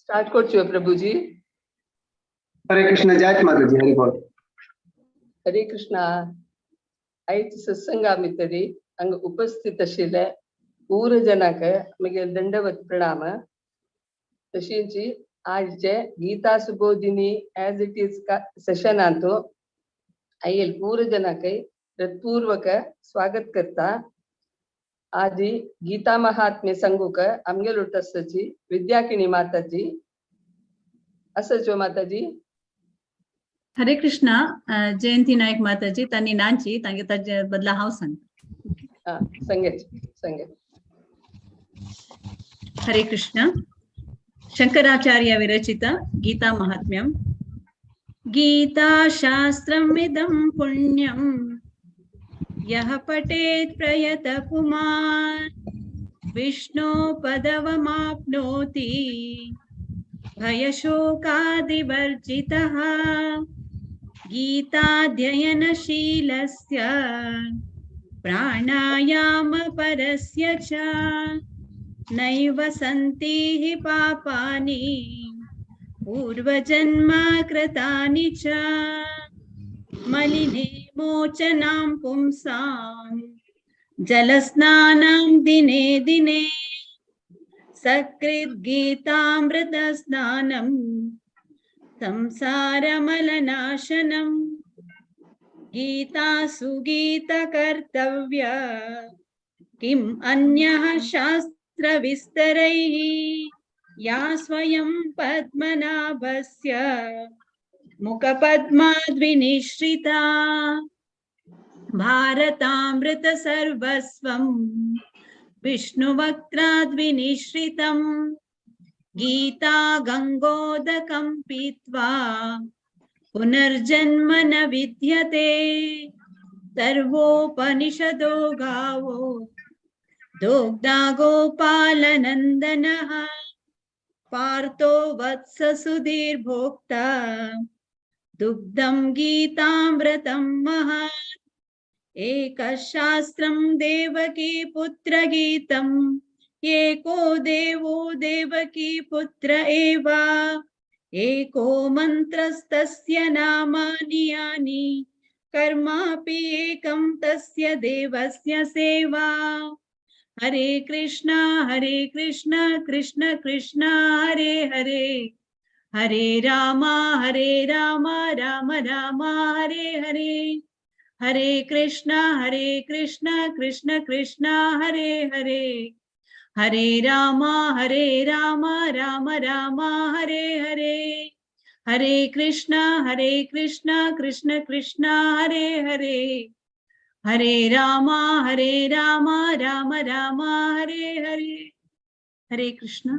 Start करछो प्रभु जी। हरे कृष्ण जय माता जी हरि बोल। हरे कृष्णा। आयत सत्संगामितरी अंग उपस्थित आशिल्ले पूर जनाक आमगे दंडवत प्रणाम। तशींच आजचे Gita Subodhini as it is session आंतो आयल पूर जनाक हृत्पूर्वक स्वागत करता। आदि गीता महात्म्य संगुक आमगे लोटसची विद्याकिनी माताजी असचो माताजी। हरे कृष्णा जयंती नायक माताजी तानी नांची तांगे ताजे बदला हाव सांग। हां संगेच संगे। हरे कृष्णा शंकराचार्य विरचित गीता महात्म्यम। गीता शास्त्रमिदं पुण्यं यः पठेत् प्रयत पुमान् विष्णो पदवमाप्नोति भयशोकादिवर्जितः। गीताध्ययनशीलस्य प्राणायामपरस्य च नैव सन्ति हि पापानि पूर्वजन्म कृतानि च। मलिने मोचनां पुंसां जलस्नानं दिने दिने सकृद् गीतामृतस्नानं संसारमलनाशनम्। गीता सुगीतकर्तव्या किम् अन्यः शास्त्रविस्तरैः या स्वयं पद्मनाभस्य मुखपद्माद्विनिश्रिता। भारतामृत सर्वस्वं विष्णुवक्त्राद्विनिश्रितं। गीता गंगोदकं पीत्वा पुनर्जन्म न विद्यते। सर्वोपनिषदो गावो दोग्धा गोपालनन्दनः पार्थो वत्स सुधीर्भोक्ता दुग्धं गीतामृतं महत्। एकशास्त्रं देवकी पुत्र गीतम् एको देवो देवकी पुत्र एव। एको मन्त्रस्तस्य नामानि यानि कर्मापि एकं तस्य देवस्य सेवा। हरे कृष्णा कृष्ण कृष्ण हरे हरे हरे राम राम राम हरे हरे। हरे कृष्णा कृष्ण कृष्ण हरे हरे हरे राम राम राम हरे हरे। हरे कृष्णा कृष्ण कृष्ण हरे हरे हरे राम राम राम हरे हरे। हरे कृष्ण।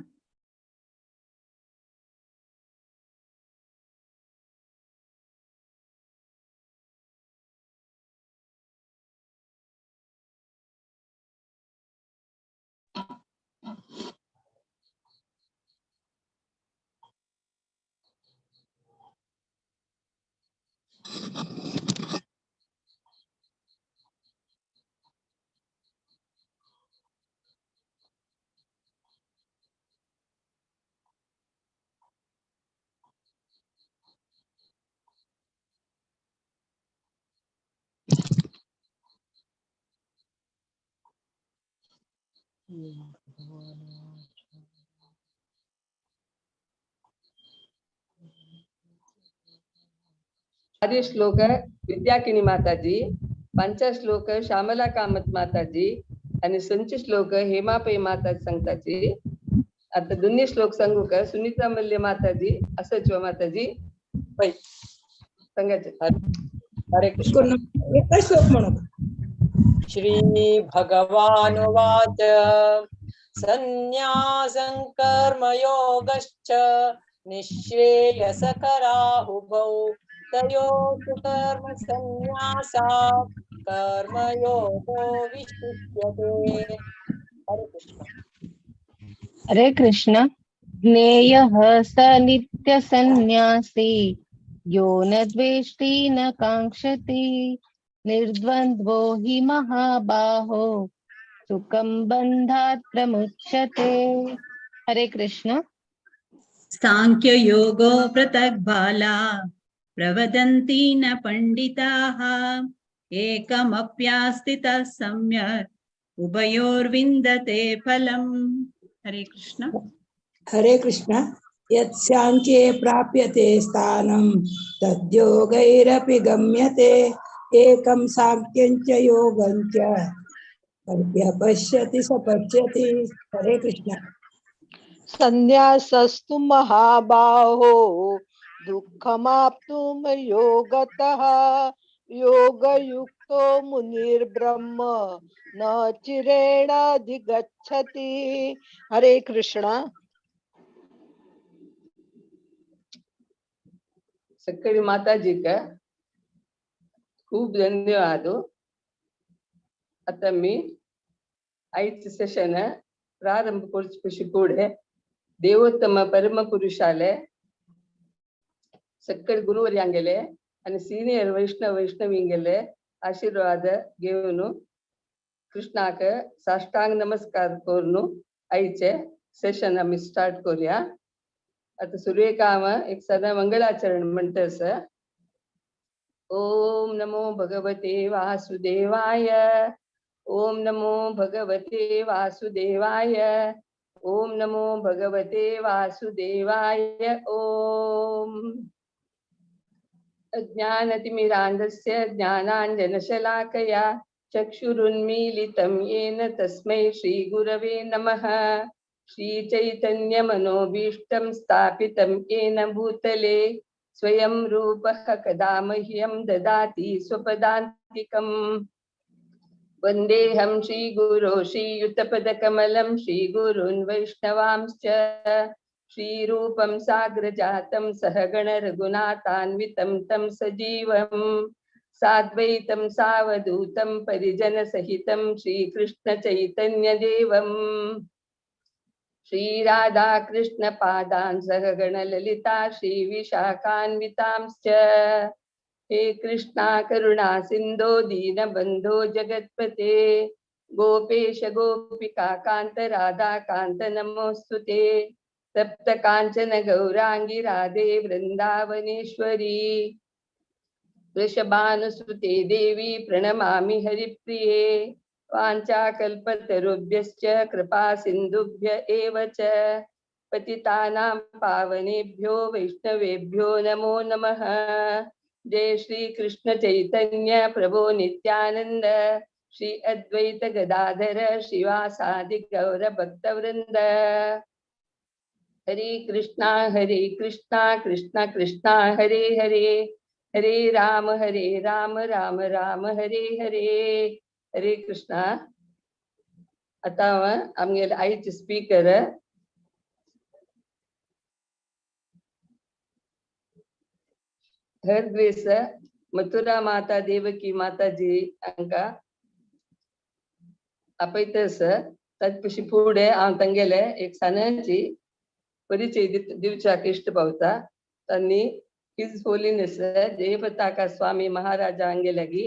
आदि श्लोक विद्याकिनी माताजी, पंच श्लोक श्यामला कामत माताजी आणि संच श्लोक हेमापै माताजी सांगताची। आता दोन्ही श्लोक सांगू का? सुनीता मल्ले माताजी असंच माताजी पै सांगायचे। हरे कृष्ण। एक श्लोक म्हणू। श्री भगवानुवाच संन्यासं कर्मयोगश्च निःश्रेयसकराहुभौ तयोस्तु कर्म संन्यासात् कर्मयोगो विशिष्यते। हरे कृष्ण। हरे कृष्ण। ज्ञेयः स नित्यसन्न्यासी यो न द्वेष्टि न काङ्क्षति निर्द्वन्द्वो हि महाबाहो सुखं बन्धात् प्रमुच्यते। हरे कृष्ण। सांख्ययोगो पृथक् बाला प्रवदन्ति न पंडिताः एकमप्यास्थितः सम्यक् उभयोर्विन्दते फलम्। हरे कृष्ण। हरे कृष्ण। यत्साङ्ख्ये प्राप्यते स्थानं तद्योगैरपि गम्यते एकं साङ्ख्यं च योगं च यः पश्यति स पश्यति। हरे कृष्ण। संन्यासस्तु महाबाहो दुःखमाप्तुं योगतः योगयुक्तो मुनिर्ब्रह्म न चिरेणाधिगच्छति। हरे कृष्ण। सक्कडी माताजी का खूप धन्यवाद। आता मी आईचं सेशन प्रारंभ करण्यापाशी पुढे देवोत्तम परम पुरुषाले सक्कड गुरुवर्यांगेले आणि सीनियर वैष्णवींगेले आशीर्वाद घेऊन कृष्णाक साष्टांग नमस्कार करून आईचे सेशन आम्ही स्टार्ट करूया। आता सूर्यकाम एक सदा मंगलाचरण म्हणतस। ओम नमो भगवते वासुदेवाय। ओम नमो भगवते वासुदेवाय। ओम नमो भगवते वासुदेवाय। ओम अज्ञानतिमिरान्धस्य ज्ञानाञ्जनशलाकया चक्षुरुन्मीलितं येन तस्मै श्रीगुरवे नमः। श्रीचैतन्यमनोभीष्टं स्थापितं येन भूतले स्वयं रूपः कदा मह्यं ददाति स्वपदान्तिकम्। वन्देऽहं श्रीगुरो श्रीयुतपदकमलं श्रीगुरून् वैष्णवांश्च श्रीरूपं साग्रजातं सहगण रघुनाथान्वितं तं सजीवं साद्वैतं सावधूतं परिजनसहितं श्रीकृष्णचैतन्यदेवम् श्रीराधा कृष्ण पादान् सहगण ललिता श्रीविशाखान्वितांश्च। हे कृष्णा करुणा सिन्धो दीनबन्धो जगत्पते गोपेश गोपिका कान्त राधा कान्त नमोऽस्तुते। तप्त काञ्चन गौरांगी राधे वृन्दावनेश्वरी वृषभानुसुते देवी प्रणमामि हरिप्रिये। वाञ्छाकल्पतरुभ्यश्च कृपा सिन्धुभ्य एव च पतितानां पावनेभ्यो वैष्णवेभ्यो नमो नमः। जय श्री कृष्ण चैतन्य प्रभो नित्यानंद श्री अद्वैत गदाधर श्रीवासादि गौर भक्तवृंद। हरे कृष्णा कृष्णा कृष्णा हरे हरे हरे राम राम राम हरे हरे। हरे कृष्णा। आता आमगे आईचे स्पीकर हर दिवस मथुरा माता देवकी माताजी हांका आपयतस ताचे फुडें हांव तांगेले एक सानाची परिचय दिवच्याक इश्ट पावता। तांणी हिज होलीनेस जयपताका स्वामी महाराजा हांगेल्यागी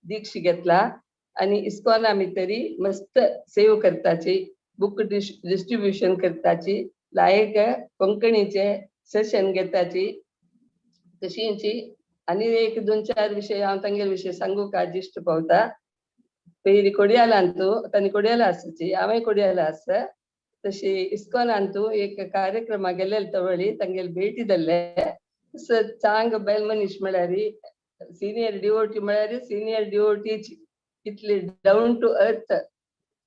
दीक्ष घेतला आणि इस्कॉना भितरी मस्त सेव करताची बुक डिस्ट्रीब्युशन करताची लायक कोंकणीचे सेशन घेताची तशींची आणि एक दोन चार विषय हांव तांगेले विषय सांगूक आज इश्ट पावता। पयली कोडयालांतू तांणी कोडयाला आसाची हांवें कोडयाला आसा तशी इस्कॉनांतू एक कार्यक्रम गेलेले तवळी तांगेले भेटी जाल्ले चांग बेल मनीस म्हळ्यार सिनियर डिवोटी म्हळ्यार सिनियर डिवोटीची इतली डाऊन टू अर्थ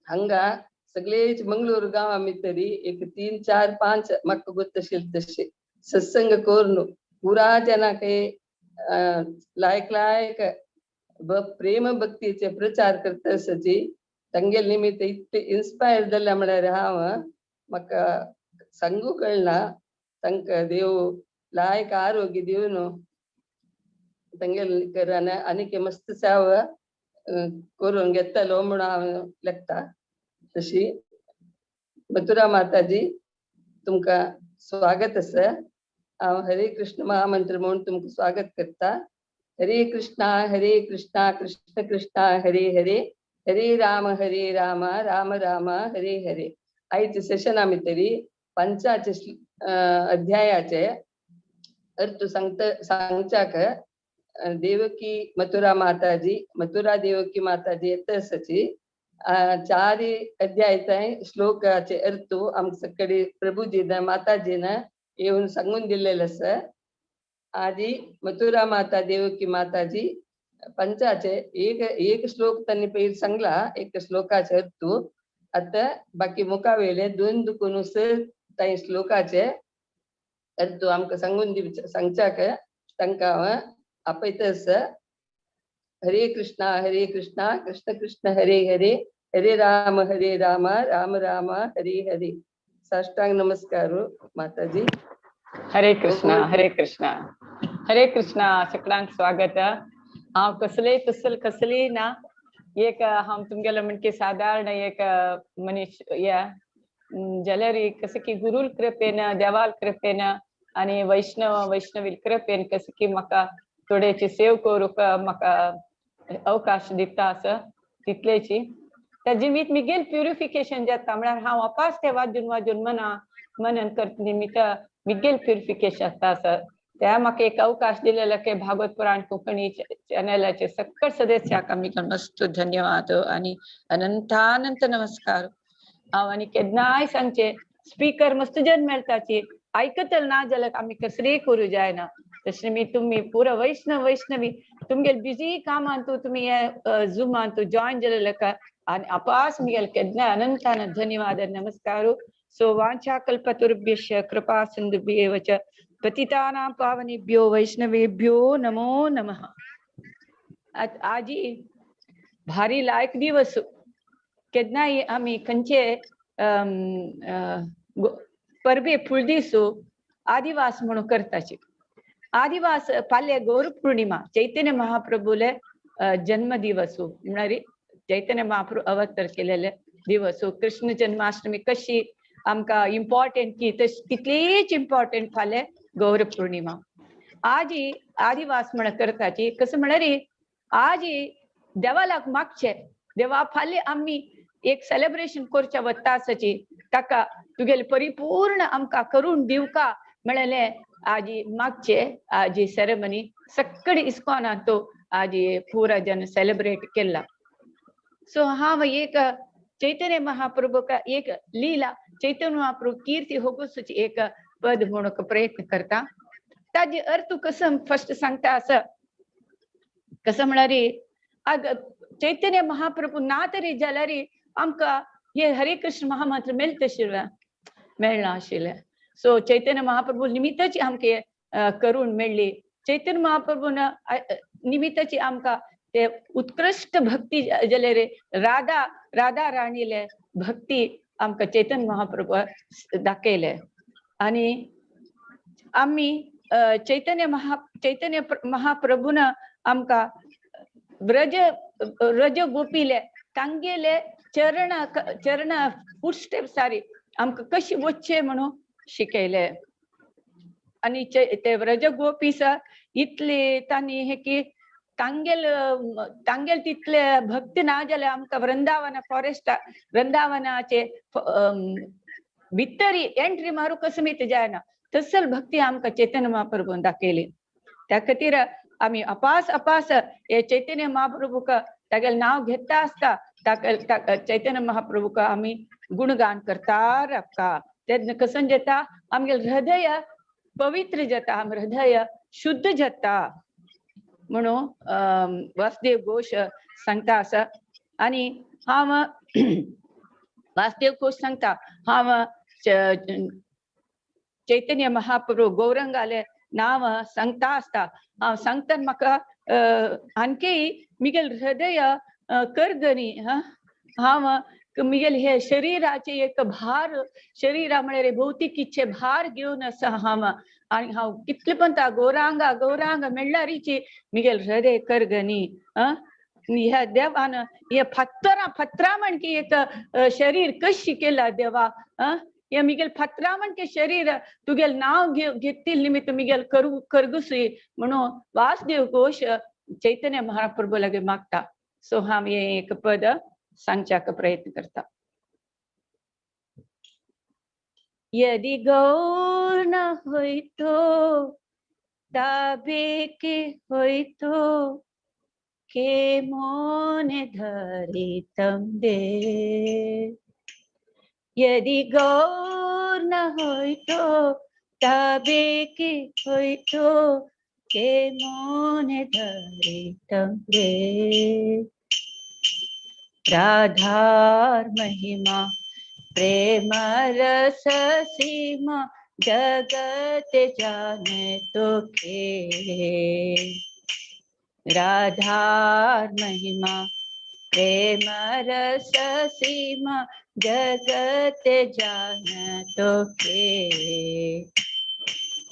हांगा सगळेच मंगळूर गांवा भितरी एक 3, 4, 5 म्हाका गोत आशिल्ले तशे सत्संग करून पुरा जनाक लायक प्रेम भक्तीचे प्रचार करता आसाची तांगेले निमित्त इतले इन्स्पायर जाल्ले म्हळ्यार हांव म्हाका सांगू कळना। तांकां देव लायक आरोग्य दिवन तांगेले घरान आनीक मस्त सेव करून घेतलो म्हणून हांव लेखता। तशी मथुरा माताजी तुमकां स्वागत आसा। हांव हरे कृष्ण महामंत्र म्हणून तुमकां स्वागत करता। हरे कृष्णा कृष्ण कृष्णा हरे हरे हरे राम राम राम हरे हरे। आयच्या सेशना भितरी पंचाचे अध्यायाचे अर्थ सांगचाक देवकी मथुरा देवकी माताजी येतसची 4 अध्यायाचे श्लोकाचे अर्थ आमच्याकडे प्रभुजीन माताजीन येऊन सांगून दिलेलं असं. आधी मथुरा माता देवकी माताजी पंचाचे एक श्लोक त्यांनी पहिले सांगला, एक श्लोकाचे अर्थ. आता बाकी मुकावेले 2 दुखून त्या श्लोकाचे अर्थ आमका सांगून सांगचाक तांका आपयतस. हरे कृष्णा कृष्ण कृष्ण हरे हरे, हरे राम राम राम हरे हरे. साष्टांग नमस्कार माताजी. हरे कृष्णा सगळ्यांक स्वागत. हांव कसली ना एक हांव तुमगेलो म्हणके साधारण एक मनीस या जाल्यार कसं की गुरुल कृपेन देवाल कृपेन आणि वैष्णवी कृपेन कसं की म्हाका थोडेची सेव करूक म्हाका अवकाश दिता असं तितलेची. त्या जिमीत मिगेल प्युरिफिकेशन जाता म्हळ्यार हांव अपास ते वाजून मनन करता निमित्त मिगेल प्युरिफिकेशन जाता असं. त्या म्हाका एक अवकाश दिलेला की भागवत पुराण कोंकणी चॅनलाचे सकट सदस्याक आमी मस्त धन्यवाद आणि अनंतानंत नमस्कार. हांव आनी केन्नाय सांगचे स्पीकर मस्त जन मेळटाची आयकतल ना जाल्यार आमी कसलीय करूं जायना. तशें मी तुम्ही पुरो वैष्णवी तुमगेल बिजी कामान तुम्ही झुमान जॉइन जालेले का आणि अपास मिगेल केन्ना अनंतानंत धन्यवाद नमस्कार. सो वांछा कल्पतरुभ्यश्च कृपा सिंधुभ्येव च पतितानां पावनेभ्यो वैष्णवेभ्यो नमो नमः. आजी भारी लायक दिवस. केन्नाय आमी खंयचे परबे फुलदिसू आदिवास म्हणून करताचे. आदिवास फाल्या गौर पौर्णिमा चैतन्य महाप्रभूले जन्म दिवस म्हणल्यार चैतन्य महाप्रभू अवतार केलेले दिवस. कृष्ण जन्माष्टमी कशी आमकां इम्पॉर्टंट की तितलीच इम्पॉर्टंट फाल्या गौर पौर्णिमा. आजी आदिवास म्हण करताची कसं म्हळ्यार आजी देवालाक मागचे देवा फाल्या आमी एक सेलिब्रेशन करच्या वता आसाची ताका तुगेले परिपूर्ण आमकां करून दिवका म्हळेले आजी मागचे. आजी सेरेमनी सक्कडी इस्कॉनात तो आजी पुरा जन सेलिब्रेट केला. सो हांव एक चैतन्य महाप्रभू का एक लीला चैतन्य महाप्रभू कीर्ती होगोसची एक पद म्हणून प्रयत्न करता. ताजे अर्थ कसं फर्स्ट सांगता असं कसं म्हळ्यार चैतन्य महाप्रभू ना तरी जाल्यार आमकां हे हरे कृष्ण महामंत्र मेळना आशिल्ले. सो चैतन्य महाप्रभू निमित्ताची आमके करून मेळ्ळी. चैतन्य महाप्रभू निमित्ताची आमकां ते उत्कृष्ट भक्ती जाल्यार राधा राणीले भक्ती आमकां चैतन्य महाप्रभू दाखयले. आणि आमी चैतन्य महाप्रभून आमकां ब्रज गोपीले तांगेले चरण फुटस्टेप सारी आमकां कशी वचचे म्हणून शिकयले. आणि ते व्रज गोपीस इतले तांणी हे की तांगेल तितले भक्ती ना जाल्यार आमकां वृंदावनाचे भितरी एंट्री मारूं कसं मीत जायना तसल भक्ती आमकां चैतन्य महाप्रभून दाखयली. त्या खातीर आमी अपास हे चैतन्य महाप्रभूक तागेलें नांव घेता आसता चैतन्य महाप्रभूक आमी गुणगान करता रावता. तेन्ना कसं जाता आमगेलें हृदय पवित्र जाता, हृदय शुद्ध जाता म्हणून वासुदेव घोष सांगता आसा. आणि हांव वासुदेव घोष सांगता हांव चैतन्य महाप्रभू गौरंगाले नांव सांगता आसता हांव सांगता म्हाका आणखी मिगेल हृदय करगनी हांव मिगेल हे शरीराचे एक भार शरीरा म्हळ्यार भौतिक इच्छे भार घेवन आसा हांव. आणि हांव कितले पण गौरांग म्हणल्यारीची मिगेल हृदय करगनी. ह्या देवान हे फत्तरा म्हण की एक शरीर कशी केला देवा. हे मिगेल फत्तरा म्हण की शरीर तुगेल नाव घेतील निमित्त मिगेल करगुसी म्हणून वासुदेव घोष चैतन्य महाप्रभू लागे मागता. सो हांव हे एक पद सांगच्याक प्रयत्न करता. यदि गौर न होई तो तबे के होई तो के मोने धरे तंबे। यदि गौर न होई तो तबे के होई तो के मोने धरे तंबे। राधार महिमा प्रेम रस सीमा जगत जाने तो के। राधार महिमा प्रेम रस सीमा जगत जाने तो के।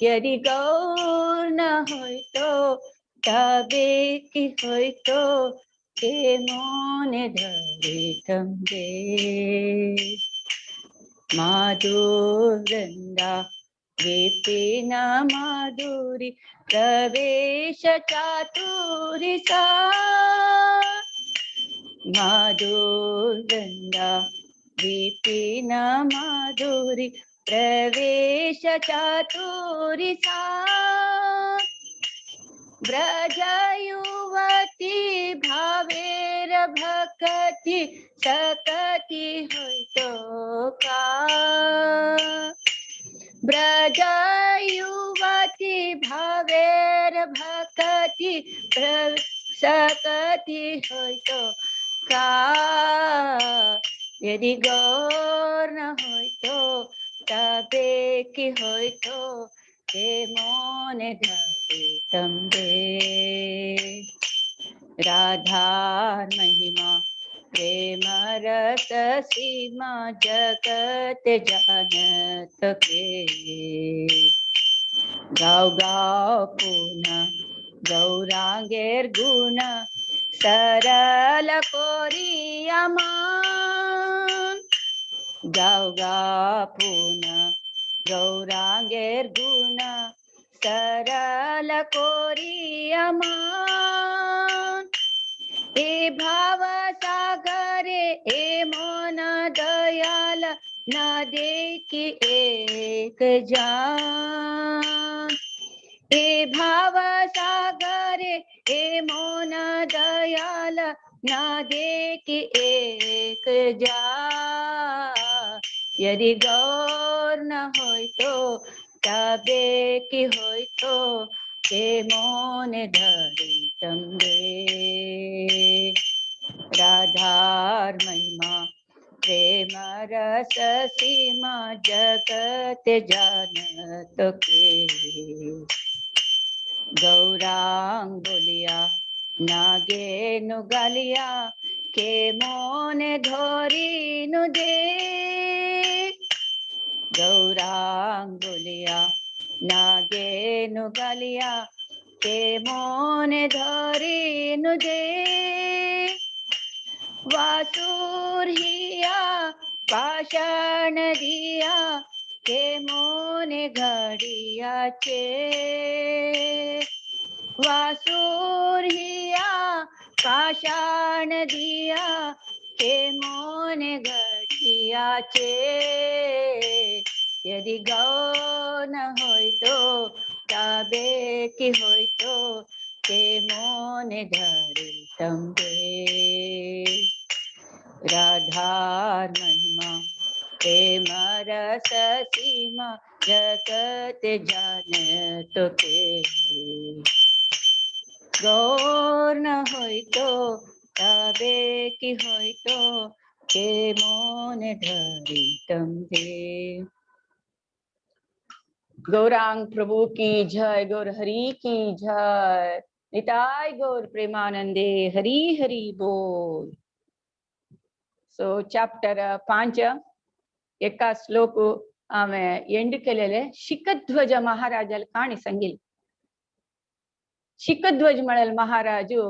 यदि गौर न होई तो तबे की होई तो के मोने धरे तंबे। माधुरंदा विपिन माधुरी प्रवेश चातुरी सा। माधुरंदा विपिन माधुरी प्रवेश चातुरी सा। ब्रज युवती भावेर भक्ति सकति होई तो का। ब्रज युवती भावेर भक्ति सकति होई तो का। यदि गौर न होई तो तबे की होई तो के मोने धरे तंबे। राधार महिमा प्रेम रस सीमा जगत जानत के। गाओ गाओ पुनः गौरांगेर गुण सरल कोरिया मान। गाओ गाओ पुनः गौरांगेर गुण सरल कोरिया मान। ए भाव सागरे ए मन दयाल न देखी एक जान। ए भाव सागरे ए मन दयाल न देखी एक जान। यदि गौर न होई तो तबे की होई तो के मोने धरे तंबे। राधार महिमा प्रेम रस सीमा जगत जानत के। गौरांग बोलिया नागे नुगलिया के मोने धोरी नु दे। गौरांग बोलिया नागे नुगलिया के मोने धोरी नु दे। वासुर हिया पाषाण दिया के मोने घड़िया चे। वासुर हिया पाषाण दिया के मोने घड़िया चे। यदि गौ न होई तो तबे की होई तो के मोने धरे तंबे। राधार महिमा प्रेम रस सीमा जगत जानत के। गौर न होई तो तबे की होई तो के मोने धरे तंबे। गौरांग प्रभु की जय, गौर हरि की जय। निताय गौर प्रेमानंदे हरि हरि बोल। सो चॅप्टर 5 एका श्लोक आमे एंड केलेले शिखध्वज महाराजाला काणी सांगिल। शिखध्वज म्हळेल महाराजू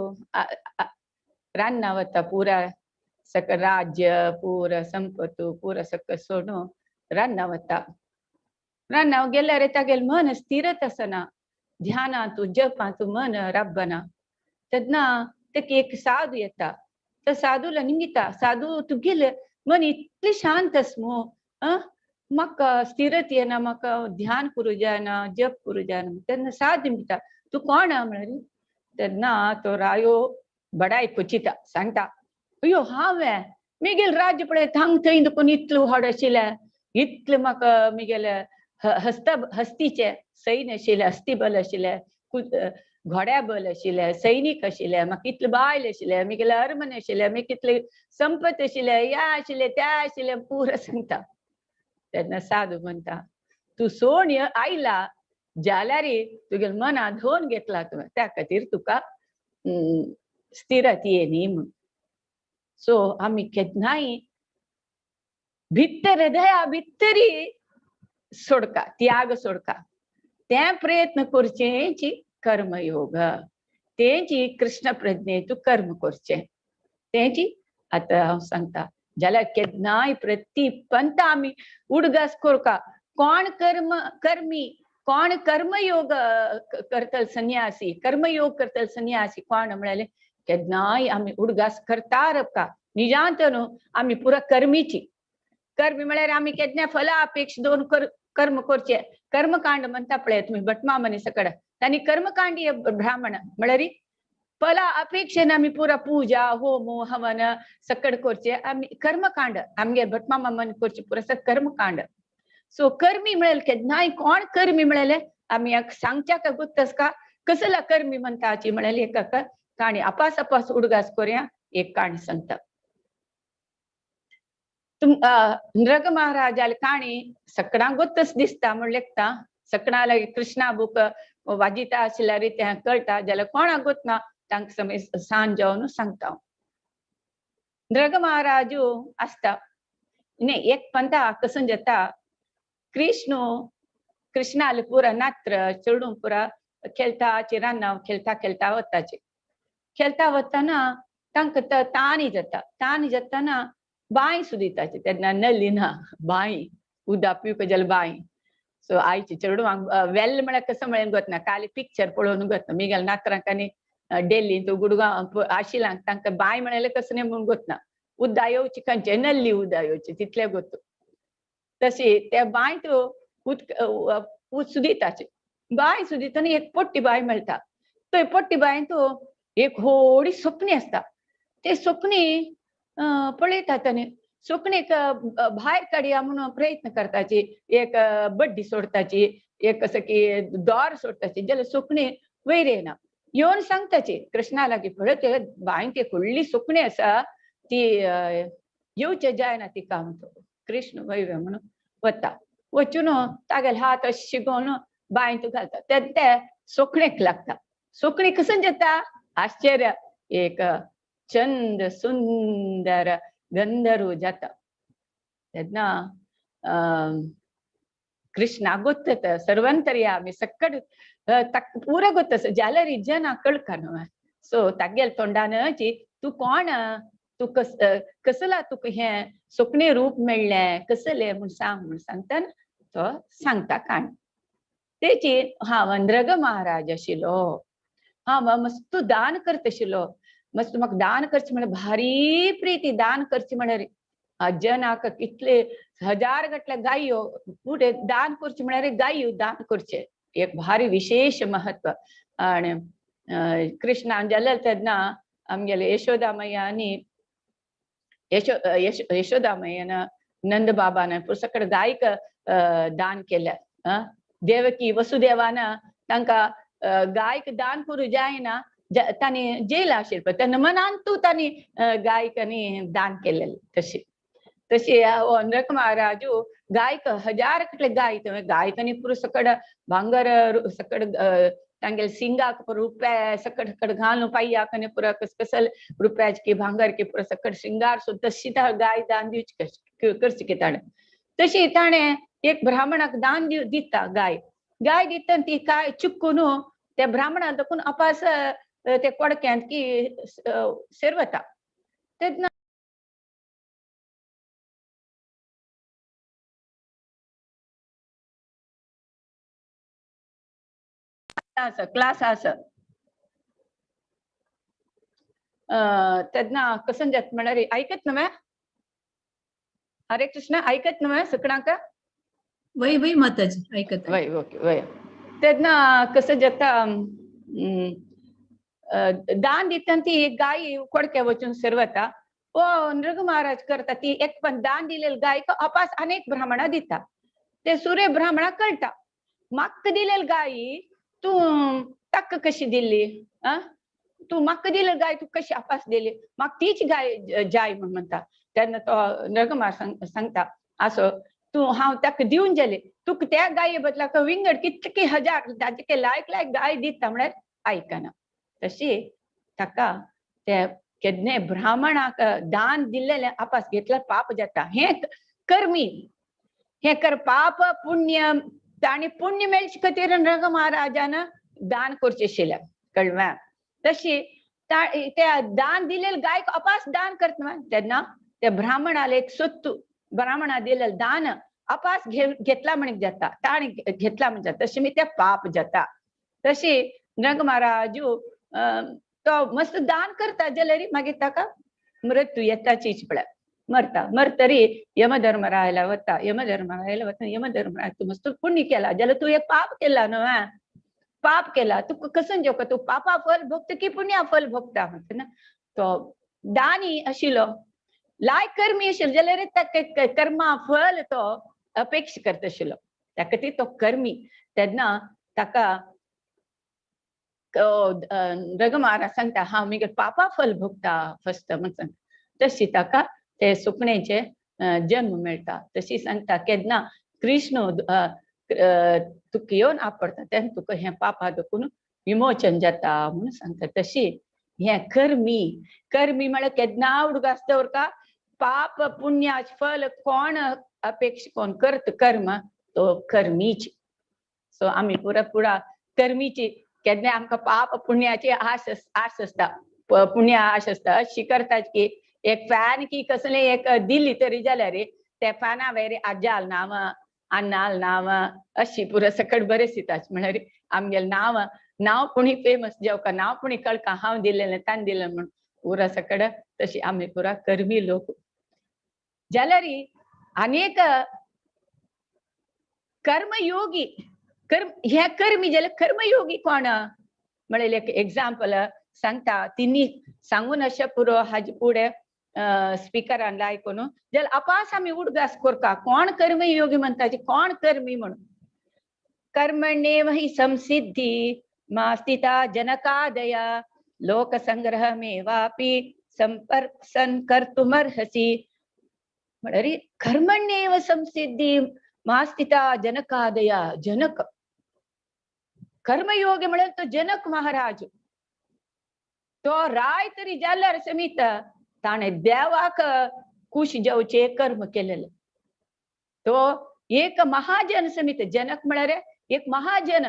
रान्नावता पूरा सक राज्य पूरा संपत्तू पूरा सक सोडून रान्नावता। रान्नाव गेल्यार तागेल मन स्थिरत असना, ध्यानातू जपातू मन रब्बना। तेन्ना तेका एक साधू येता। तर साधूला निंगिता, साधू तुगेले मन इतले शांत आस मो, म्हाका स्थिरत येना, म्हाका ध्यान करूं जायना, जप करूं जायना. तेन्ना साद म्हणटा तूं कोण म्हणाली. तेन्ना तो रायो बडाय पचिता सांगता, अयो हांवें मिगेल राज्य पळय थांग थंय देखून इतलो व्हड आशिल्लें, इतलें म्हाका मिगेले हस्तीचे सैन्य आशिल्ले, हस्तीबल आशिल्ले, घोड्या बल आशिल्ले, सैनीक आशिल्ले, म्हाका इतले बायल आशिल्ले, मिगेले अरमन आशिल्ले, मागीर कितले संपत आशिल्ले, ह्या आशिल्ले त्या आशिल्ले पुरो सांगता. तेन्ना साधू म्हणटा तूं सोण आयला जाल्यार तुगेले मना धोवन घेतला तुवें, त्या खातीर तुका स्थिरत येनी म्हूण. सो आमी केन्नाय भितर हृदया भितरी सोडका, त्याग सोडका, ते प्रयत्न करचेची कर्मयोग, तेची कृष्ण प्रज्ञेतू कर्म करचें, तेची आतां हांव सांगता. जाल्यार केन्नाय प्रती पंत आमी उडगास करका. कोण कर्मी, कोण कर्मयोग करतल संन्यासी, कर्मयोग करतल संन्यासी कोण म्हळ्यार केन्नाय आमी उडगास करता रबका. निजांत न्हू आमी पुरा कर्मीची. कर्मी म्हळ्यार आमी केन्ना फला अपेक्षा दोन कर्म करचे. कर्मकांड म्हणटा पळय तुमी भटमामनी सकड, तांणी कर्मकांडीय ब्राह्मण म्हळ्यार फला अपेक्षेन आमी पुरा पूजा होम हवन सकड करचे. आमी कर्मकांड आमगे भटमामनी करचे पुरा कर्मकांड. सो कर्मी म्हळ्यार केन्नाय कोण कर्मी म्हळ्यार आमी सांगच्या का गुत्तस का कसला कर्मी म्हणटा हाची म्हळ्यार एक काणी अपास उडगास कोरया. एक काणी सांगता. नृग महाराजाल काणी सकडां गुत्तस दिसता म्हण लेखता. सकडां लागी कृष्णा बूक वाजिता आशिल्ल्या रित्या कळटा जाल्यार कोणाक गुतना तांकां समज सांज जावन सांगता. नृग महाराजू आसता एक पंता कसं जाता कृष्णाल पुरा नात्र चेडूं पुरा खेळता चिरान्ना खेळता वताचे. खेळता वतना तांकां ताणी जाताना बांय सुदिताची. तेन्ना नली ना बांय उदक पिवपाक जाल्यार बांय. सो आईचे चेडूंक वेल्ल म्हळ्यार कसं म्हळ्यार गोतना काली पिक्चर पळोवन गोतना. मिगेल नात्रांक आनी डेल्ली तो गुडगांव आशिल्ल्यांक तांकां बांय म्हळ्यार कसं न्ही म्हूण गोतना. उदक येवची खंयचे नल्ली उदक येवची तितले गोतू. तशी त्या बांय तो सुदिताचे. बांय सुदितना एक पोट्टी बांय मेळटा. थंय पोट्टी बांय तो एक व्हडी सोपणी आसता. ते सोपणी पळयता ताणे. सोपणेक भायर काडया म्हणून प्रयत्न करताची. एक बड्डी सोडताची, एक असं की दोर सोडताची जाल्यार सोपणी वयर येना. येवन सांगताची कृष्णा लागीं पळय ते बांयक एक व्हडली सोपणी आसा ती येवचें जायना तिका म्हणून. कृष्ण वयर म्हणून वता. वचून तागेले हात अशे घेवन बांयत घालता. ते सोकणेक लागता. सोकणी कसं जाता आश्चर्य एक चंद सुंदर गंधर्व जाता. तेन्ना कृष्णा गोत्तत सर्वंतर्यामी सकड पुरा गोत्तस जाल्यार जन कळका न्हू. सो तागेल तोंडान तू कोण, तू कसला तुका हे सोकणे रूप मेळ्ळें कसले म्हूण सांगता तो सांगता काण. तेची हांव नृग महाराज आशिल्लो. हांव मस्त दान करता आशिल्लो. मस्त म्हाका दान करचें म्हळ्यार भारी प्रिती. दान करचें म्हळ्यार जनाक कितले हजार गटले गायो पुढे दान करचें म्हळ्यार गायो दान करचे एक भारी विशेष महत्व. आणि कृष्णान जाल्यार तेन्ना आमगेले यशोदा मैया आनी यशोदा मैयान नंद बाबान सकड गायक दान केल्या. देवकी वसुदेवान तांकां गायक दान करूं जायना. तांणी जेल आशिल्लो तेन्ना मनांतू तांणी गायकांनी दान केलेलें. तशी नृग महाराजू गायक हजार कटले गायकांनी पुरो सकड भांगर सकड तांगेले सिंगाक रुपये सकड घालून पाययाक आनी पुरो कसकसल रुपयाचे की भांगर की पुरो सकड श्रृंगार सो तशी गाय दान दिवची करची की ताणें. तशी ताणें एक ब्राह्मणाक दान दिता गाय दिता ती काय चुकून त्या ब्राह्मणाक देखून अपास ते कोडक्यांत की सेरवता. तेन्ना क्लास आसा. तेन्ना कसं जाता म्हळ्यार ऐकत न्हय. हरे कृष्ण ऐकत न्हय सकणाक. वय वय माताजी ऐकत आहे. वय ओके वय तेन्ना कसं जाता दान दितना ती एक गाय कोडक्या वचून सरवता ओ नृग महाराज करता ती एक पण दान दिलेली गाय अपास अनेक ब्राह्मणा दिता ते सूर्य ब्राह्मणा कळटा म्हाका दिलेली गाय तू ताका कशी दिल्ली तू म्हाका दिलेली गाय तू कशी अपास दिली म्हाका तीच गाय जाय म्हण म्हणटा तेन्ना तो नृग महाराज सांगता असो तू हांव ताका दिवन गेले तुका त्या गाये बदलाक विंगड कितके हजार ताचे लायक लायक गाय दिता म्हळ्यार आयकना तशी ताका त्या केन्ने ब्राह्मणाक दान दिल्लेले आपास घेतल्यार पाप जाता हे कर्मी हे कर पाप पुण्य ताणी पुण्य मेळचे खातीर नृग महाराजान दान करचें आशिल्लें कळ्ळें तशी त्या दान दिलेले गायक अपास दान करता तेन्ना त्या ब्राह्मणाला एक सोत्तू ब्राह्मणा दिलेलं दान अपास घेतला म्हणून जाता ताणी घेतला म्हणजे जाता तशी मी त्या पाप जाता तशी नृग महाराजू तो मस्त दान करता जाल्यार मागीर ताका मृत्यू येताचीच पळय मरता मरतरी यमधर्मरायाला वता यमधर्मरायाला वता यमधर्मराय तू मस्त पुण्य केला जाल्यार तू एक पाप केला न्हू पाप केला तू कसं जेवका तू पापा फल भोगता की पुण्या फल भोगता म्हणटा ना तो दानी आशिल्लो लायक कर्मी आशिल्लो जाल्यार ताका कर्मा फल तो अपेक्षा करता आशिल्लो त्या खातीर तो कर्मी तेन्ना ताका नृग महाराज सांगता हांव मागीर पापा फल भोगता फस्ट म्हण सांगता तशी ताका ते सुकणेचे जन्म मेळटा तशी सांगता केन्ना कृष्ण तुका येवन आपडता तेन्ना तुका हे पापा देखून विमोचन जाता म्हणून सांगता तशी हे कर्मी कर्मी म्हळ्यार केन्ना उडगास दवरका पाप पुण्याच फल कोण अपेक्षा कोण करता कर्म तो कर्मीच सो आमी पुरा कर्मीची केन्ना आमकां पाप पुण्याची आश आसता पुण्य आश आसता अशी करतात की एक फॅन की कसले एक दिली तरी जाल्यार त्या फॅना वयर आज्याल नांव अन्नाल नांव अशी पुरो सकट बरें सिताच म्हळ्यार आमगेले नांव कोणी फेमस जेवका नांव कोणी कळका हांव दिलेलें ताणें दिलें म्हण पुरा सकट तशी आमी पुरा कर्मी लोक जाल्यार अनेक कर्मयोगी हे कर्मी जाल्यार कर्मयोगी कोण म्हळ्यार एक एग्जाम्पल सांगता तिनी सांगून अशें पुरो हाजे फुडें स्पिकरान लायकून जाल्यार अपास आमी उडगास करता कोण कर्मयोगी म्हणटाचे कोण कर्मी म्हणून कर्मण्येव हि संसिद्धी मा स्थिता जनकादया लोकसंग्रहमेवापि संपर्कसन कर्तुमर्हसि म्हळ्यार कर्मण्येव संसिद्धी मा स्थिता जनकादया जनक कर्मयोगी म्हळ्यार तो जनक महाराज तो राय तरी जाल्यार समीत ताणें देवाक खुश जेवचे कर्म केलेले तो एक महाजन समीत जनक म्हळ्यार एक महाजन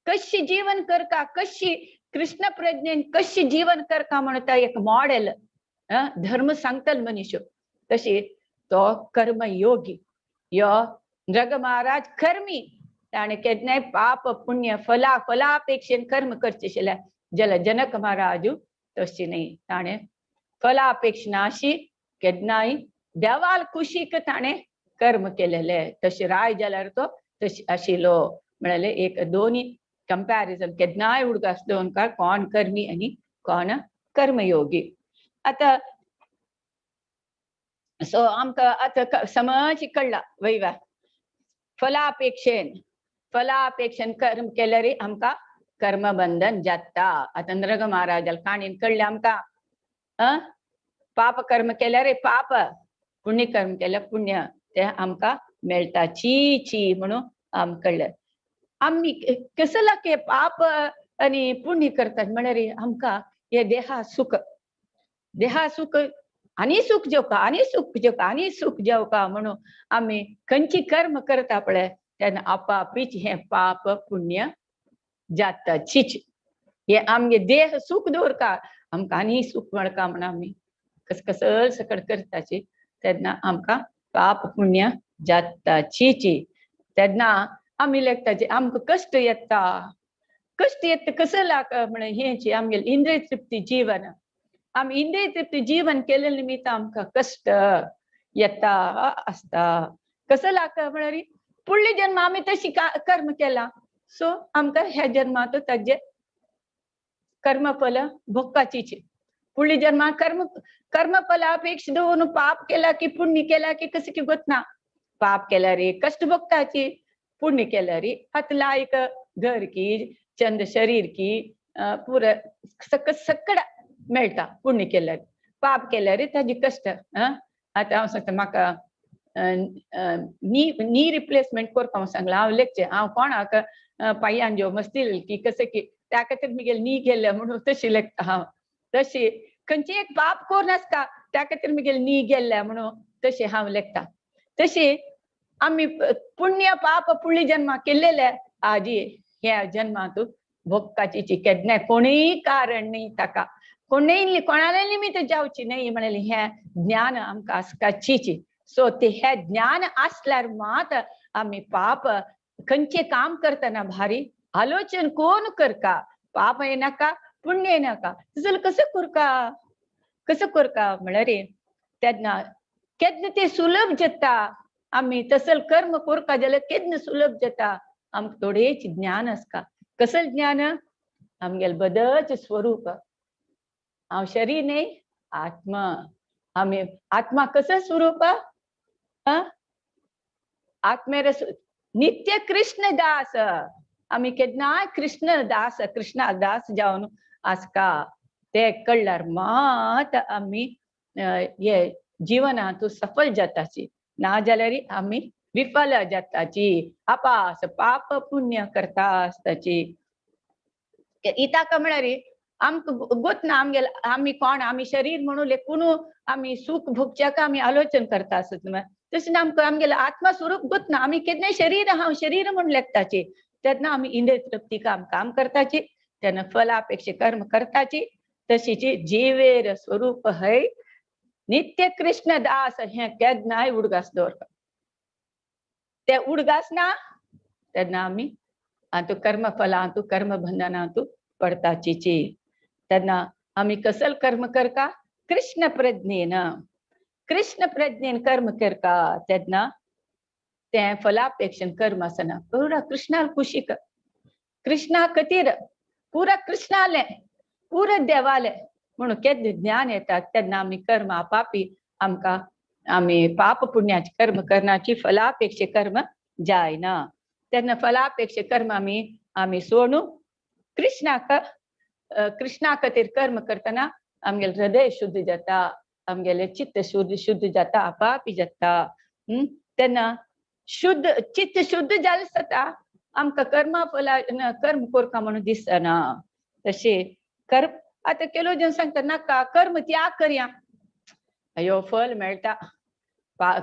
कशी जीवन करता कशी कृष्ण प्रज्ञेन कशी जीवन करता म्हणटा एक मॉडेल धर्म सांगतल मनीस तशी तो कर्मयोगी यो नृग महाराज कर्मी ताणें केन्नाय पाप पुण्य फलापेक्षेन कर्म करचे आशिल्लें जाल्यार जनक महाराज तशी न्ही ताणें फलापेक्षा नाशी केन्नाय देवाल खुशीक ताणें कर्म केलेले तशें राय जाल्यार तो तशी आशिल्लो म्हळ्यार एक दोनी कंपॅरिजन केन्नाय उडगास दवरकार कोण कर्मी आनी कोण कर्मयोगी आता सो आमकां आतां समज कळ्ळा वयवा फलापेक्षेन कर्म केल्यार आमकां कर्मबंधन जाता आतां नृग महाराजाल काणयेन कळ्ळें आमकां पाप कर्म केल्यार पाप पुण्य कर्म केल्यार पुण्य ते आमकां मेळटा ची म्हणून आमकां कळ्ळें आमी कसं लागे पाप आनी पुण्य करतात म्हळ्यार आमकां हे देहा सुख आनी सुख जेवका म्हणून आमी खंयची कर्म करता पळय तेन्ना आपापीच हे पाप पुण्य जाता चीच हे आमगे देह सुख दवरका आमकां आनी सुख मेळका म्हणून आमी कसकसल सकट करताची तेन्ना आमकां पाप पुण्य जाता चीची तेन्ना आमी लेखताचे आमकां कश्ट येता कसं लाग म्हण हेची आमगे इंद्रिय तृप्ती जीवन आमी इंद्रिय तृप्ती जीवन केले निमित्त आमकां कश्ट येता आसता कसं लाग म्हळ्यार फुडले जन्म आम्ही तशी कर्म केला सो आमकां ह्या जन्मात ताजे कर्मफल भोगपाची फुडली जन्मा कर्मफला अपेक्षा दवरून पाप केला की पुण्य केला की कसं की गोतना पाप केला रे कष्ट भोगताची पुण्य केला रे हात लायक घर की चंद शरीर की पुर सकड मेळटा पुण्य केल्यार पाप केल्यार ताजी कष्ट आता हांव सांगता म्हाका नी रिप्लेसमेंट करपाक हांव सांगला हांव लेखचे हांव कोणाक पांयान जो मस्तील की कसे की त्या खातीर मुगेल नी गेले म्हणून तशी लेखता हांव तशी खंयची एक पाप कोर नासता त्या खातीर मुगेल नी गेल्ल्या म्हणून तशी हांव लेखता तशी आम्ही पुण्य पाप फुडली जन्मा केल्लेले आजी ह्या जन्मात भोगपाची केन्ना कोणीय कारण नाही ताका कोणाला निमित्त जावची नाही म्हणाले हे ज्ञान आमकां आसपाची सो ते हे ज्ञान असल्यार मात आम्ही पाप खंयचे काम करतना भारी आलोचन कोण करका पाप येनाका पुण्य येनाका जाल्यार कसं करका म्हळ्यार तेन्ना केन्ना ते सुलभ जाता आम्ही तसल कर्म करता जाल्यार केन्ना सुलभ जाता आमकां थोडेच ज्ञान आसता कसं ज्ञान आमगेल बदलच स्वरूप हांव शरीर नाही आत्मा आम्ही आत्मा कसं स्वरूप आत्मेर नित्य कृष्ण दास आम्ही केन्नाय कृष्ण दास जावन आसका ते कळल्यार मात आम्ही हे जिवनात सफल जाताची ना जाल्यार आम्ही विफल जाताची आपास पाप पुण्य करता आसताची इताका म्हळ्यार आमकां गोतना आमगेल आम्ही कोण आम्ही शरीर म्हणून लेखून आम्ही सुख भोगच्याक आम्ही आलोचन करता आसत तशें आमकां आमगेल आत्मा स्वरूप गोतना आम्ही केन्नाय शरीर हांव शरीर म्हणून लेखताची तेन्ना आम्ही इंद्रिय तृप्ती काम करताची तेन्ना फलापेक्षा कर्म करताची तशीची जीवेर स्वरूप है नित्य कृष्ण दास हे केन्नाय उडगास दवरता ते उडगासना तेन्ना आमी आंतू कर्मफलांतू कर्मबंधनांतू पडताची तेन्ना आमी कसल कर्म करता कृष्ण प्रज्ञेन कर्म करता तेन्ना ते फलापेक्षण कर्म आसना पुरा कृष्णाल कुशीक कृष्णा खातीर पुरा कृष्णाले पुरा देवाले म्हणून केन्ना ज्ञान येता तेन्ना आमी कर्म आपापी आमकां आमी पाप पुण्याची कर्म करण्याची फलापेक्षे कर्म जायना तेन्ना फलापेक्षे कर्म आमी सोडून कृष्णा खातीर कर्म करतना आमगेले हृदय शुद्ध जाता आमगेले चित्त शुद्ध जाता आपापी जाता तेन्ना शुद्ध चित्त शुद्ध जालें जाता आमकां कर्मा फला कर्म करता म्हणून दिसना तशें कर्म आता केलो जन सांगता नाका कर्म त्याग करया अयो फल मेळटा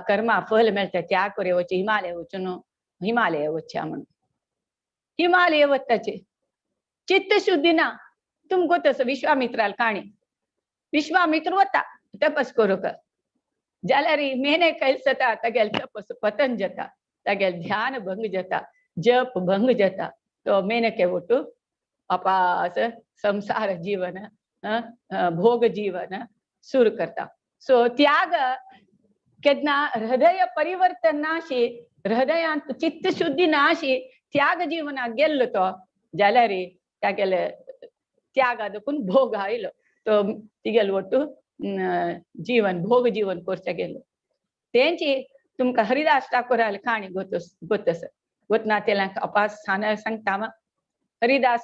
कर्मा फल मेळटा त्याग करया वचे हिमालय वचून हिमालय वचया म्हणून हिमालय वताचे चित्त शुद्धी ना तुम गोतस विश्वामित्राल काणी विश्वामित्र वता तपस करूक जाल्यार मेहने कैल जाता तागेल तपस पतन जाता तागेल ध्यान भंग जाता जप भंग जाता तो मेनके वटू अपास संसार जीवन भोग जीवन सुरू करता सो त्याग केन्ना हृदय परिवर्तन नाशी हृदयांत चित्त शुद्धी नाशी त्याग जीवनाक गेल्लो तो जाल्यार तागेले त्यागा देखून भोग आयलो तो तिगेल वटू जीवन भोग जीवन करचे गेलो तेंची तुमकां हरिदास ठाकुराल काणी गोतस गोतना तेला अपास सांगता हरिदास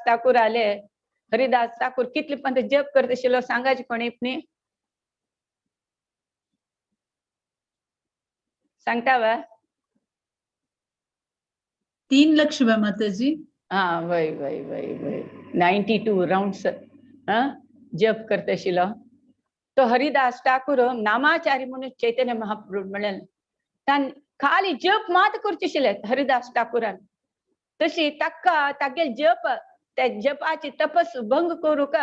ठाकुर कितले पण जप करत आशिल्लो सांगायचे कोणी न्ही सांगता वा 3 लाख माताजी हाँ वय 92 राउंड्स जप करता आशिल्लो तो हरिदास ठाकुर नामाचारी म्हणून चैतन्य महाप्रभू म्हणलें तान खाली जप मात करचे आशिल्ले हरिदास ठाकुरान तशी ताका तागेल जप त्या जपाची तपस भंग करूक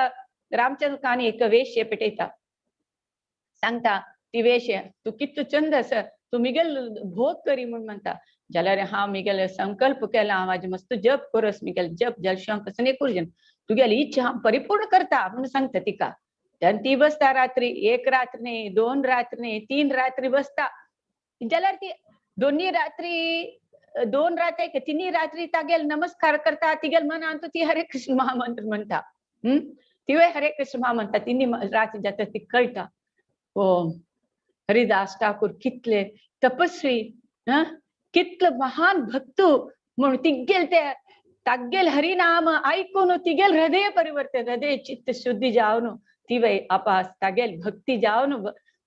रामचंद्र कानी एक वेश्य पेटयता सांगता ती वेश्य तू कितलो चंद आसा तू मिगेल भोग करी म्हणून म्हणता जाल्यार हांव मिगेल संकल्प केला हांव म्हाजे मस्त जप करस मिगेल जप जलशंक कसं नाही करूं तुगेली इच्छा हांव परिपूर्ण करता म्हणून सांगता तिका तेन्ना ती बसता रात्री 1 रात्र न्ही 2 रात्र न्ही 3 रात्री बसता जाल्यार ती दोन्ही रात्री 2 रात्री का 3 रात्री तागेल नमस्कार करता तिगेल मन आणतो ती हरे कृष्ण महामंत्र म्हणता. तिवे हरे कृष्ण महामंत्र 3 रात्री जाता ती कळटा. हो हरिदास ठाकूर कितले तपस्वी कितलं महान भक्त म्हणून तिगेल ते तागेल हरिनाम ऐकून तिगेल हृदय परिवर्तन हृदय चित्त शुद्धी जावन तिवे आपास तागेल भक्ती जावन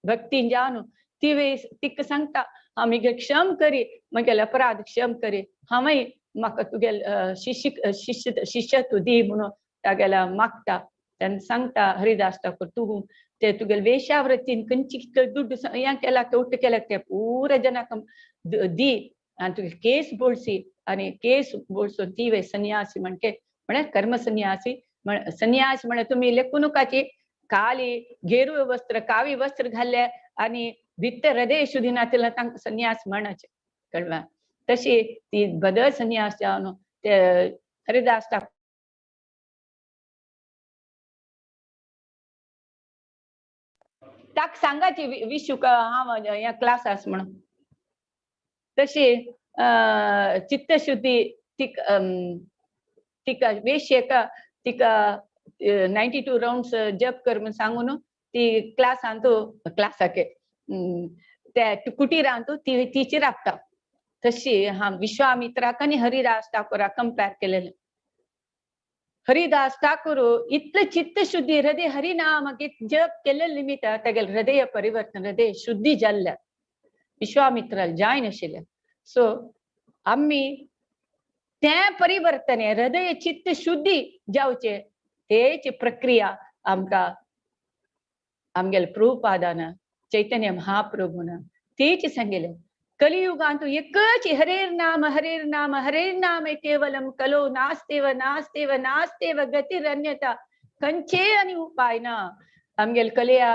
भक्ती जावन तिवे तिक सांगता आम्ही क्षम करी मगेल अपराध क्षम करी हांवें म्हाका तुगेल शिष्य तू दी म्हणून तागेला मागता तेन्ना सांगता हरिदास ठाकूर तू ते तुगेल वेश्यावृत्तीन खंयची दुड्ड हें केला उट्ट केला ते पुरा जनाक दी आनी तुगे केस बोळसी आनी केस बोळसून तिवे संन्यासी म्हणके म्हळ्यार कर्म संन्यासी संन्यास म्हळ्यार तुमी लेखुनुकाची खाली गेरू वस्त्र कावी वस्त्र घाल्ले आनी भितर हृदय शुद्धी नातिला तांकां संन्यास म्हणाचे कळवा. तशी ती बदल संन्यास जावन ते हरिदास ठाकूर ताक सांगाची विशुक हांव ह्या क्लासास म्हणून. तशी चित्तशुद्धी तिका वेश्येका तिका 92 राउंड्स जप कर म्हणून सांगून ती क्लासाके त्या कुटीरांतू तिची राबता. तशी हा विश्वामित्राक आनी हरिदास ठाकूराक कंपेर केलेले. हरिदास ठाकूर इतलं चित्तशुद्धी हृदय हरिनाम जप केले निमित्त तेगेल हृदय परिवर्तन हृदय शुद्धी जाल्ल्या विश्वामित्राल जाय नाशिल्ले. सो आम्ही त्या परिवर्तन हृदय चित्त शुद्धी जावचे तेची प्रक्रिया आमकां आमगेल प्रभुपादान चैतन्य महाप्रभून तेच सांगिले. कलियुगांतू एकच हरेर नाम केवलम कलो नास्तेव नास्तेव नास्तेव गतिरन्यता खंयचे आनी उपाय ना. आमगेल कलया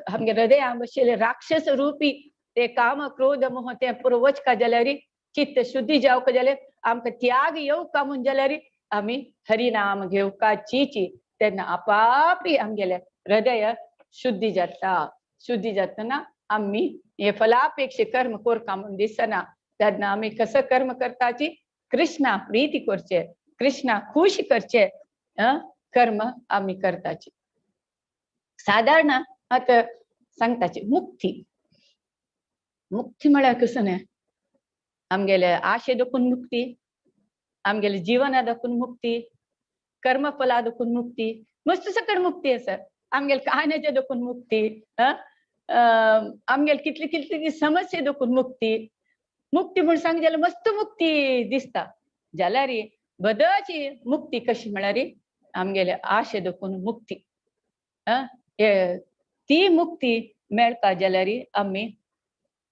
आमगे हृदया बशिल्ले राक्षस रूपी ते काम क्रोध मोह ते पुरो वचका जाल्यार चित्त शुद्धी जावक जाल्यार आमकां त्याग येवका म्हूण जाल्यार आमी हरिनाम घेवका चिची तेन्ना आपापी आमगेले हृदय शुद्धी जाता. शुद्धी जातना आम्ही हे फलापेक्षे कर्म कोरका म्हणून दिसना तेन्ना आम्ही कसं कर्म करताची कृष्णा प्रीती करचे कृष्णा खुश करचे कर्म आम्ही करताची. साधारण आता सांगताची मुक्ती मुक्ती म्हळ्यार कसं न्ही आमगेले आशे देखून मुक्ती आमगेले जिवना देखून मुक्ती कर्मफला देखून मुक्ती मस्त सकट मुक्ती आसा. आमगेले काहण्याचे देखून मुक्ती आमगेल कितली कितली समस्या देखून मुक्ती मुक्ती म्हणून सांग जाल्यार मस्त मुक्ती दिसता. जाल्यार बदलची मुक्ती कशी म्हळ्यार आमगेले आशे देखून मुक्ती ती मुक्ती मेळटा जाल्यार आमी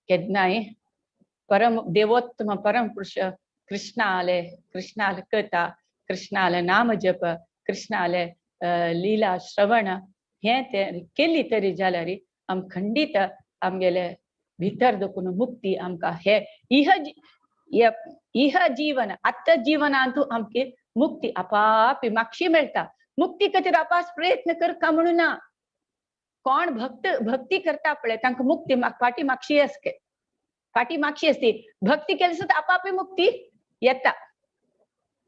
केन्नाय परम देवोत्तम परम पुरुष कृष्णाले कथा कृष्णाले नाम जप कृष्णाले लीला श्रवण हे ते केली तरी जाल्यार आम खंडित आमगेले भितर देखून मुक्ती आमकां हे इह जीवन आत्ता जिवनांतू आमके मुक्ती आपापी मागशी मेळटा. मुक्ती खातीर आपास प्रयत्न करता म्हणून ना. कोण भक्ती करता पळय तांकां मुक्ती फाटी मागशी आसके फाटी मागशी असती. भक्ती केली सुद्दां आपापी मुक्ती येता.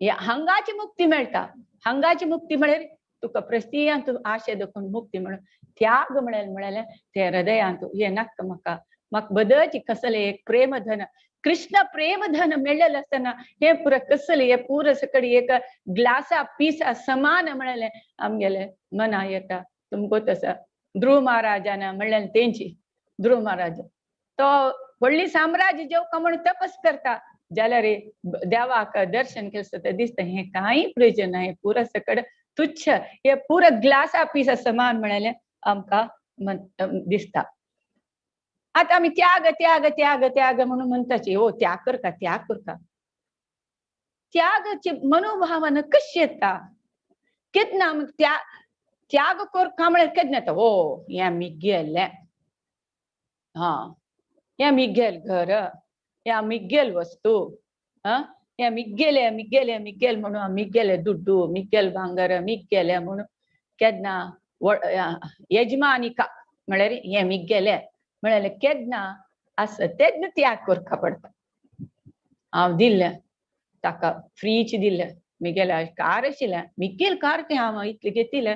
हंगाची मुक्ती मेळटा. हंगाची मुक्ती म्हळ्यार तुका प्रस्तियांत आशे देखून मुक्ती म्हणून त्याग म्हळें ते हृदयांत हे नाका म्हाका बदलची कसले एक प्रेमधन कृष्ण प्रेमधन मेळलेले आसतना हे पुरो कसले हे पुरो सकट एक ग्लासा पिसा समान म्हळें आमगेले मना येता. तुमको तसा ध्रुव महाराजान म्हणलें तेंची ध्रुव महाराज तो व्हडली साम्राज्य जेवका म्हणून तपस करता जाल्यार देवाक दर्शन केलें तर दिसता हे कांय प्रयोजन ना. हे पुरो सकट तुच्छ हे पुरो ग्लासा पिसा समान म्हळें आमकां दिसता. आता आम्ही त्याग त्याग त्याग त्याग म्हणून म्हणताची हो त्याग करता त्यागाची मनोभावना कशी येता केन्ना त्याग करता म्हळ्यार केन्ना येता हो हे आमी गेले हे मिगेल घर हे मिगेल वस्तू हे मिगेले म्हणून मिगेले दुड्डू मिगेल भांगर मिगेले म्हणून केन्ना यजमानिका म्हळ्यार हे मिगेले म्हळ्यार केन्ना असं तेन्ना त्याग करता पडटा. हांव दिल्लें ताका फ्रीच दिल्लें मिगेल्या कार आशिल्लें मिगेल कार तें हांव इतलें घेतिल्लें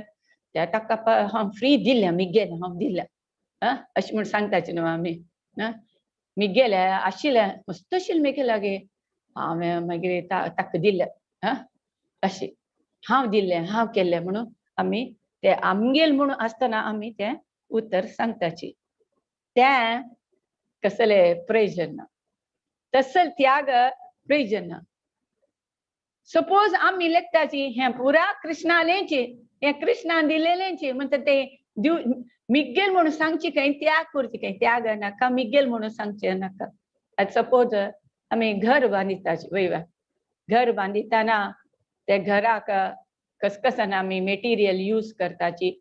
त्या ताका हांव फ्री दिल्लें मिगेल हांव दिल्लें अशें म्हूण सांगताचें न्हू आमी मिगेलें आशिल्लें मस्त आशिल्लें मिगेलागे हांवें मागीर ताका दिल्लें अशें हांव दिल्लें हांव केल्लें म्हणून आमी तें आमगेल म्हणून आसतना आमी तें उतर सांगताची तें कसलें प्रयोजन ना तसल त्याग प्रयोजन ना सपोज आमी लेखताची हें पुरा कृष्णालेंची हें कृष्णान दिलेलेंची म्हणटा तें दिव मिगेल म्हणून सांगची खंय त्याग करची खंय त्याग नाका मिगेल म्हणून सांगचें नाका सपोज आमी घर बांदिताची वयवा घर बांदितना त्या घराक कसकसान आमी मेटेरियल यूज करताची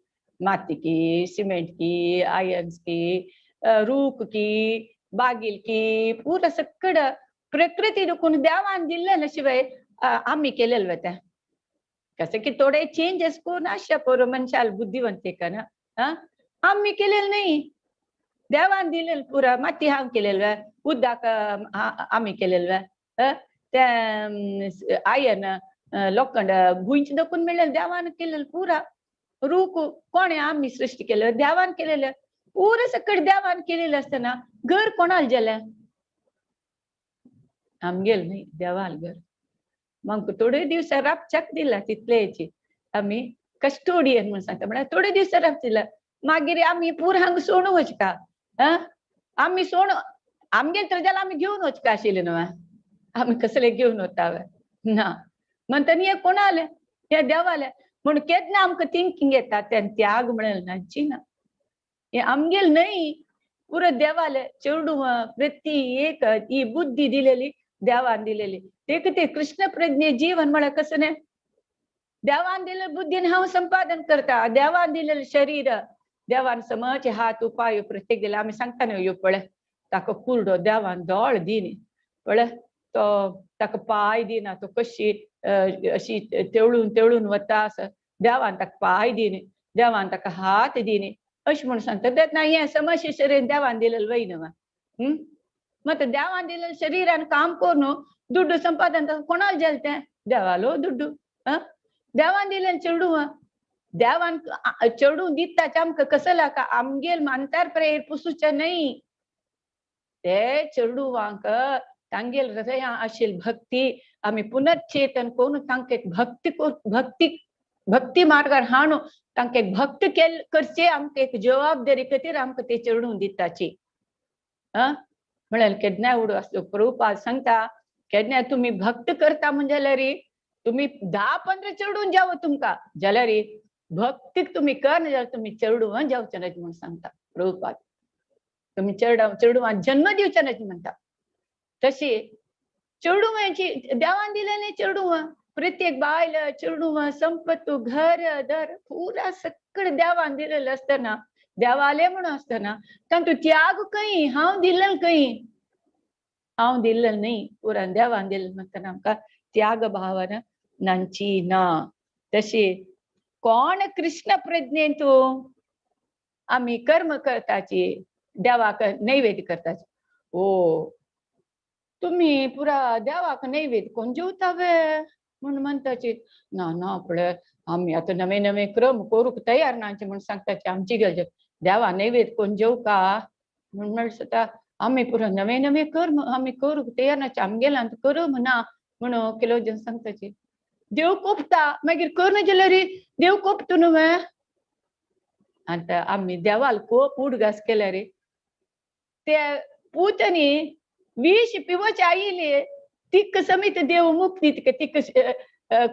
माती की सिमेंट की आयन्स की रूख की बागील की पुरा सकड प्रकृती दुखून देवान दिल्लें शिवाय आमी केलेलें वता कसं की थोडे चेंजेस करून अशा पोर मनशाल बुद्धिवंतिका ना आमी केलेलं नाही देवान दिलेलं पुरा माती हांव केलेलं उदक आमी केलेलं त्या आयन लोखंड भुंयच दखून मेळलेलं देवान केलेलं पुरा रूख कोणे आमी सृष्टी केलेलं देवान केलेलं पुरा सकड देवान केलेलं असताना घर कोणाल जेलें आमगेल न्ही देवाल घर मग थोडे दिवस राबच्याक दिला तितलेची आमी कस्टोडियन म्हणून सांगता म्हळ्यार थोडे दिवस राब दिला मागीर आमी पुरा हांगा सोडूं वचका आमी सोड आमगेल तर जाल्यार आमी घेवन वचका आशिल्लें न्हू आमी कसले घेवन वता ना म्हणटा न्ही कोणाले हे देवाले म्हण केन्ना आमकां थिंकींग येता तें त्याग म्हळ्यार नाची ना हे आमगेल न्हय पुरो देवाले चेडूं प्रती एक ही बुद्धी दिलेली देवान दिलेली ते कृष्ण प्रज्ञे जीवन म्हळ्यार कसं न्ही देवान दिलेलं बुद्धीन हांव संपादन करता देवान दिलेलं शरीर देवान समज हात उपाय प्रत्येक दिला आमी सांगता न्हू ह्यो पळय ताका कुरडो देवान दोळ दिनी पळय तो ताका पाय दिना तो कशी अशी तेवळून वता असं देवान ताका पाय दिनी देवान ताका हात दिनी अशें म्हूण सांगता तेन्ना हें समज शरीर देवान दिलेलं वय न्हू मग देवान दिलेलं शरीरान काम करून दुड्डू संपादन कोणाला जेल तें देवालो दुड्डू देवान दिलेलं चेडूं देवान चेडूं दिता आमकां कसं लाका आमगेल मानतार प्रेर पुसूचें न्हय ते चेडूवांक तांगेल हृदयां आशिल्ली भक्ती आमी पुनर्चेतन करून तांकां एक भक्ती मार्गार हाडून तांकां एक भक्त करचे आमकां एक जबाबदारी खातीर आमकां ते चेडूं दिताची म्हळ्यार केन्नाय उडो आसलो प्रभुपाद सांगता केन्नाय तुमी भक्त करता म्हणजे जाल्यार तुम्ही 10-15 चेडूं जावं तुमकां जाल्यार भक्तीक तुम्ही करना जाल्यार तुम्ही चेडूं जावचें ना म्हणून सांगता प्रभुपाद तुम्ही चेडूं जन्म दिवचें ना म्हणटा तशी चेडूंची देवान दिलेलें चेडूं प्रत्येक बायल चेडूं संपत्तू घर दर पुरा सकड देवान दिलेलें आसतना देवाले म्हणून आसतना तांतू त्याग खंय हांव दिल्लें खंय हांव दिल्लें न्हय पुरा देवान दिल्लें म्हणटना आमकां त्याग भावना नांची ना तशी कोण कृष्ण प्रज्ञेन तूं आमी कर्म करताची देवाक नैवेद्य करताची तुम्ही पुरा देवाक नैवेद्य कोण जेवता वे म्हणून म्हणताची ना पळय आमी आतां नवे क्रम करूंक तयार नाचे म्हूण सांगताची आमची गरज देवा नैवेद्य कोण जेवका म्हणून म्हणटा आमी पुरो नवे कर्म आमी करूंक तयार नाचे आमगेल्यान करम ना म्हणून केलो जन सांगताची देव कोपता मागीर करना जाल्यार देव कोपता न्हू आतां आमी देवाल कोप उडगास केल्यार ते पुतनी विष पिवच आयिल्ली तिक समीत देव मुक्ती तिक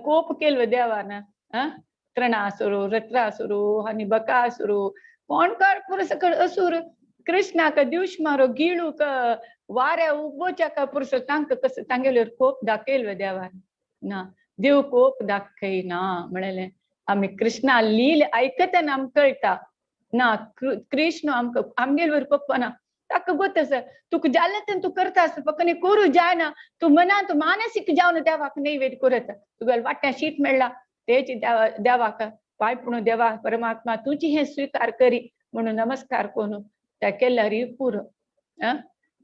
कोप केलो देवान त्रणासुरू रत्रासुरू आनी बकासुरू कोण काळ पुरुष असुर कृष्णाक दिवश मारो गिळूक वाऱ्या उबोच्याक पुरुष तांकां कसं तांगेलो कोप दाखयलो देवान ना देव कोप दाखयना म्हळें आमी कृष्णा लील आयकतना आमकां कळटा ना कृष्ण आमकां आमगेर कोपना ताका गोत आसा तुका जालें तें तूं करता आसता फक्त करूं जायना तूं मनान तूं मानसीक जावन देवाक नैवेद्य करता तुगेल्या वाट्यान शीत मेळ्ळा तेची देवाक पांय पडून देवा परमात्मा तुजी हें स्विकार करी म्हणून नमस्कार करून त्या केल्यार पुरो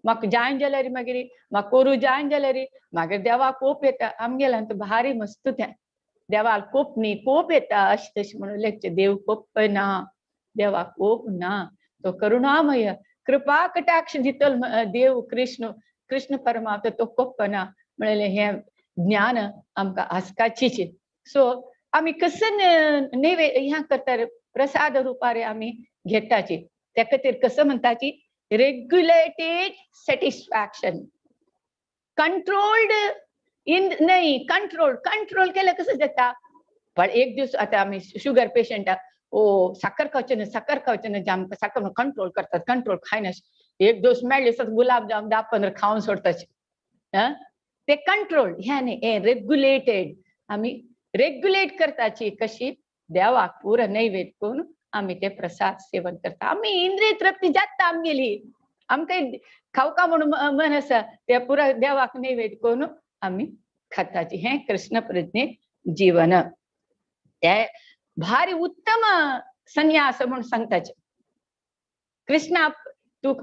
म्हाका जायन जाल्यार मागीर म्हाका कोरू जायन जाल्यार मागीर देवाक कोप येता आमगेला भारी मस्त तें देवाल कोप न्ही कोप येता अशें तशें म्हणून लेखचे देव कोपना देवाक कोप ना तो करुणामय कृपा कटाक्ष दितल देव कृष्ण परमात्मा तो कोपना म्हणले हे ज्ञान आमकां आसपाचीच सो आमी कसं ह्या करता प्रसाद रुपार आमी घेताची त्या खातीर कसं म्हणटाची रेग्युलेटेड सॅटिस्फॅक्शन कंट्रोल्ड इन नाही कंट्रोल केलं कसं जाता पण एक दिवस आता आम्ही शुगर पेशंट ओ साखर खावचे ना आमकां साखर कंट्रोल करतात कंट्रोल खायना एक दिवस मेळ्ळे गुलाब जाम 10-15 खावन सोडताचे ते कंट्रोल ह्या न्ही हे रेग्युलेटेड आमी रेग्युलेट करताची कशी देवाक पुरो नैवेद्य करून आमी ते प्रसाद सेवन करता आमी इंद्रिय तृप्ती जाता आमगेली आमकां खावका म्हणून मन आसा ते पुरो देवाक नैवेद्य करून आमी खाताची हे कृष्ण प्रज्ञे जीवन ते भारी उत्तम संन्यास म्हणून सांगताचे कृष्णा तू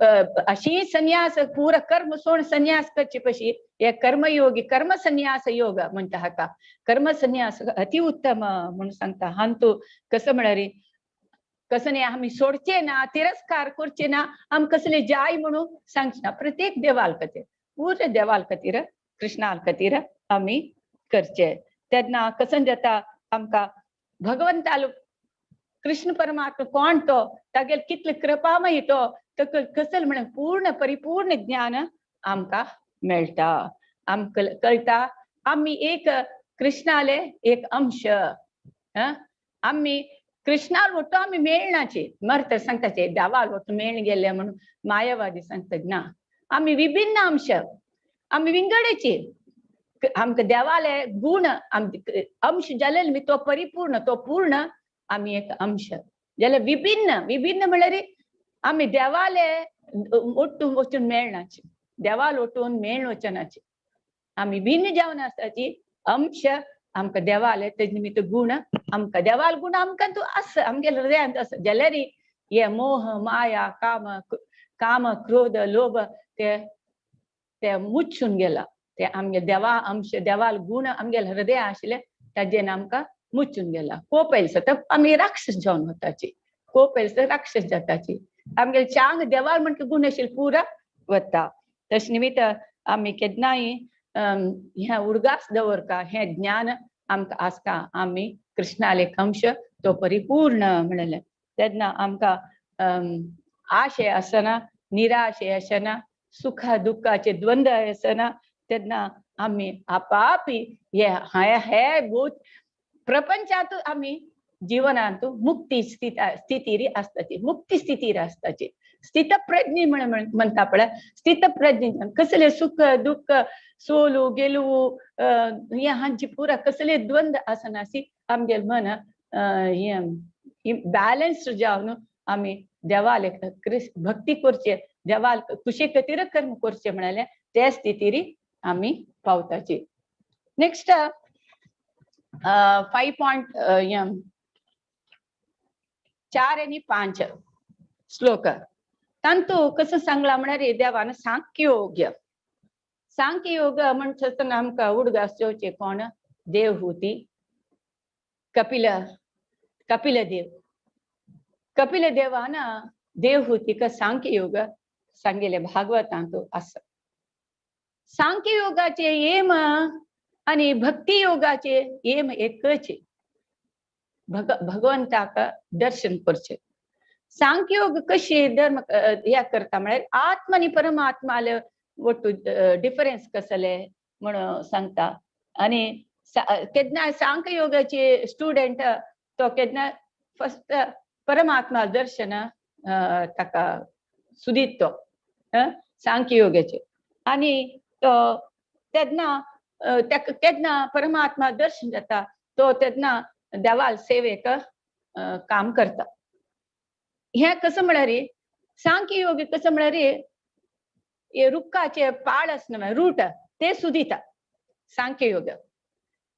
अशी संन्यास पुरा कर्म सोड संन्यास करचे पशी हे कर्मयोगी कर्म संन्यास योग म्हणटा हाका कर्म संन्यास अति उत्तम म्हणून सांगता हान तू कसं म्हणारी कसं नाही आम्ही सोडचे ना तिरस्कार करचे ना आम कसले जाय म्हणून सांगचे ना प्रत्येक देवाल खातीर पुरे देवाल खातीर कृष्णाल खातीर आमी करचे तेन्ना कसं जाता आमकां भगवंताल कृष्ण परमात्मा कोण तो तागेल कितले कृपामय तो कसं म्हण पूर्ण परिपूर्ण ज्ञान आमकां मेळटा आमकां कळटा आमी एक कृष्णाले एक अंश आमी कृष्णाल वटू आमी मेळनाचे मर्त सांगताचे देवाल वटू मेळून गेले म्हणून मायावादी सांगतात ना आमी विभिन्न अंश आमी विंगडेचे आमकां देवाले गुण अंश जाले मी तो परिपूर्ण तो पूर्ण आमी एक अंश जाल्यार विभिन्न म्हळ्यार आमी देवाले ओटून वचून मेळनाचे देवाल ओटून मेळून वचनाचे आमी भिन्न जावन आसाची अंश आमकां देवाले तेजे निमित्त गुण आमकां देवाल गुण आमकां तूं आसा आमगेले हृदयांत आसा जाल्यार हे मोह माया काम क्रोध लोभ ते मुच्छून गेला ते आमगे देवा अंश देवाल गुण आमगेले हृदय आशिल्ले ताजेन आमकां मुच्छून गेला कोपेल्स तर आमी राक्षस जावन वताची कोपेल्स राक्षस जाताची आमगेले चांग देवाल म्हणटा गुण आशिल्ले पुरा वता तशे निमित्त आमी केन्नाय ह्या उडगास दवरका हे ज्ञान आमकां आसता आमी कृष्णाले अंश तो परिपूर्ण म्हणले तेन्ना आमकां आशे आसना निराशे आसना सुखा दुःखाचे द्वंद्व आसना तेन्ना आमी आपापी हे बहुत प्रपंचात आमी जीवनांत मुक्ती स्थितीर आसताची मुक्ती स्थितीर आसताची स्थित प्रज्ञी म्हणटा पळय स्थित प्रज्ञी कसले सुख दुःख सोलू गेलू हे हांची पुरा कसले द्वंद्व आसनासी आमगेल मन बॅलन्स्ड जावन आमी देवाले भक्ती करचे देवाल खुशे खातीर कर्म करचे म्हणाले त्या स्थितीर आमी पावताची नेक्स्ट 5.4 आणि 5 श्लोक तांतू कसं सांगला म्हणारे देवान सांख्य योग म्हणटा आमकां उडगास जेवचे कोण देवहूती कपिल देवान देवहूतीक सांख्य योग सांगिल्ले भागवतांत आसा सांख्य योगाचे एम आणि भक्ती योगाचे एम एकच भगवंताक दर्शन करचे सांख्य योग कशी धर्म या करता म्हळ्यार आत्मा आणि परमात्माले वटू डिफरन्स कसले म्हणून सांगता आणि केन्ना सांख्य योगाचे स्टुडंट तो केन्ना फस्ट परमात्मा दर्शन ताका सुदीत तो सांख्य योगाचे आणि तो तेन्ना केन्ना परमात्मा दर्शन जाता तो तेन्ना देवाल सेवेक काम करता हे कसं म्हळ्यार सांख्य योग कसं म्हळ्यार हे रुखाचे पाळ आसना रूट ते सुदिता सांख्य योग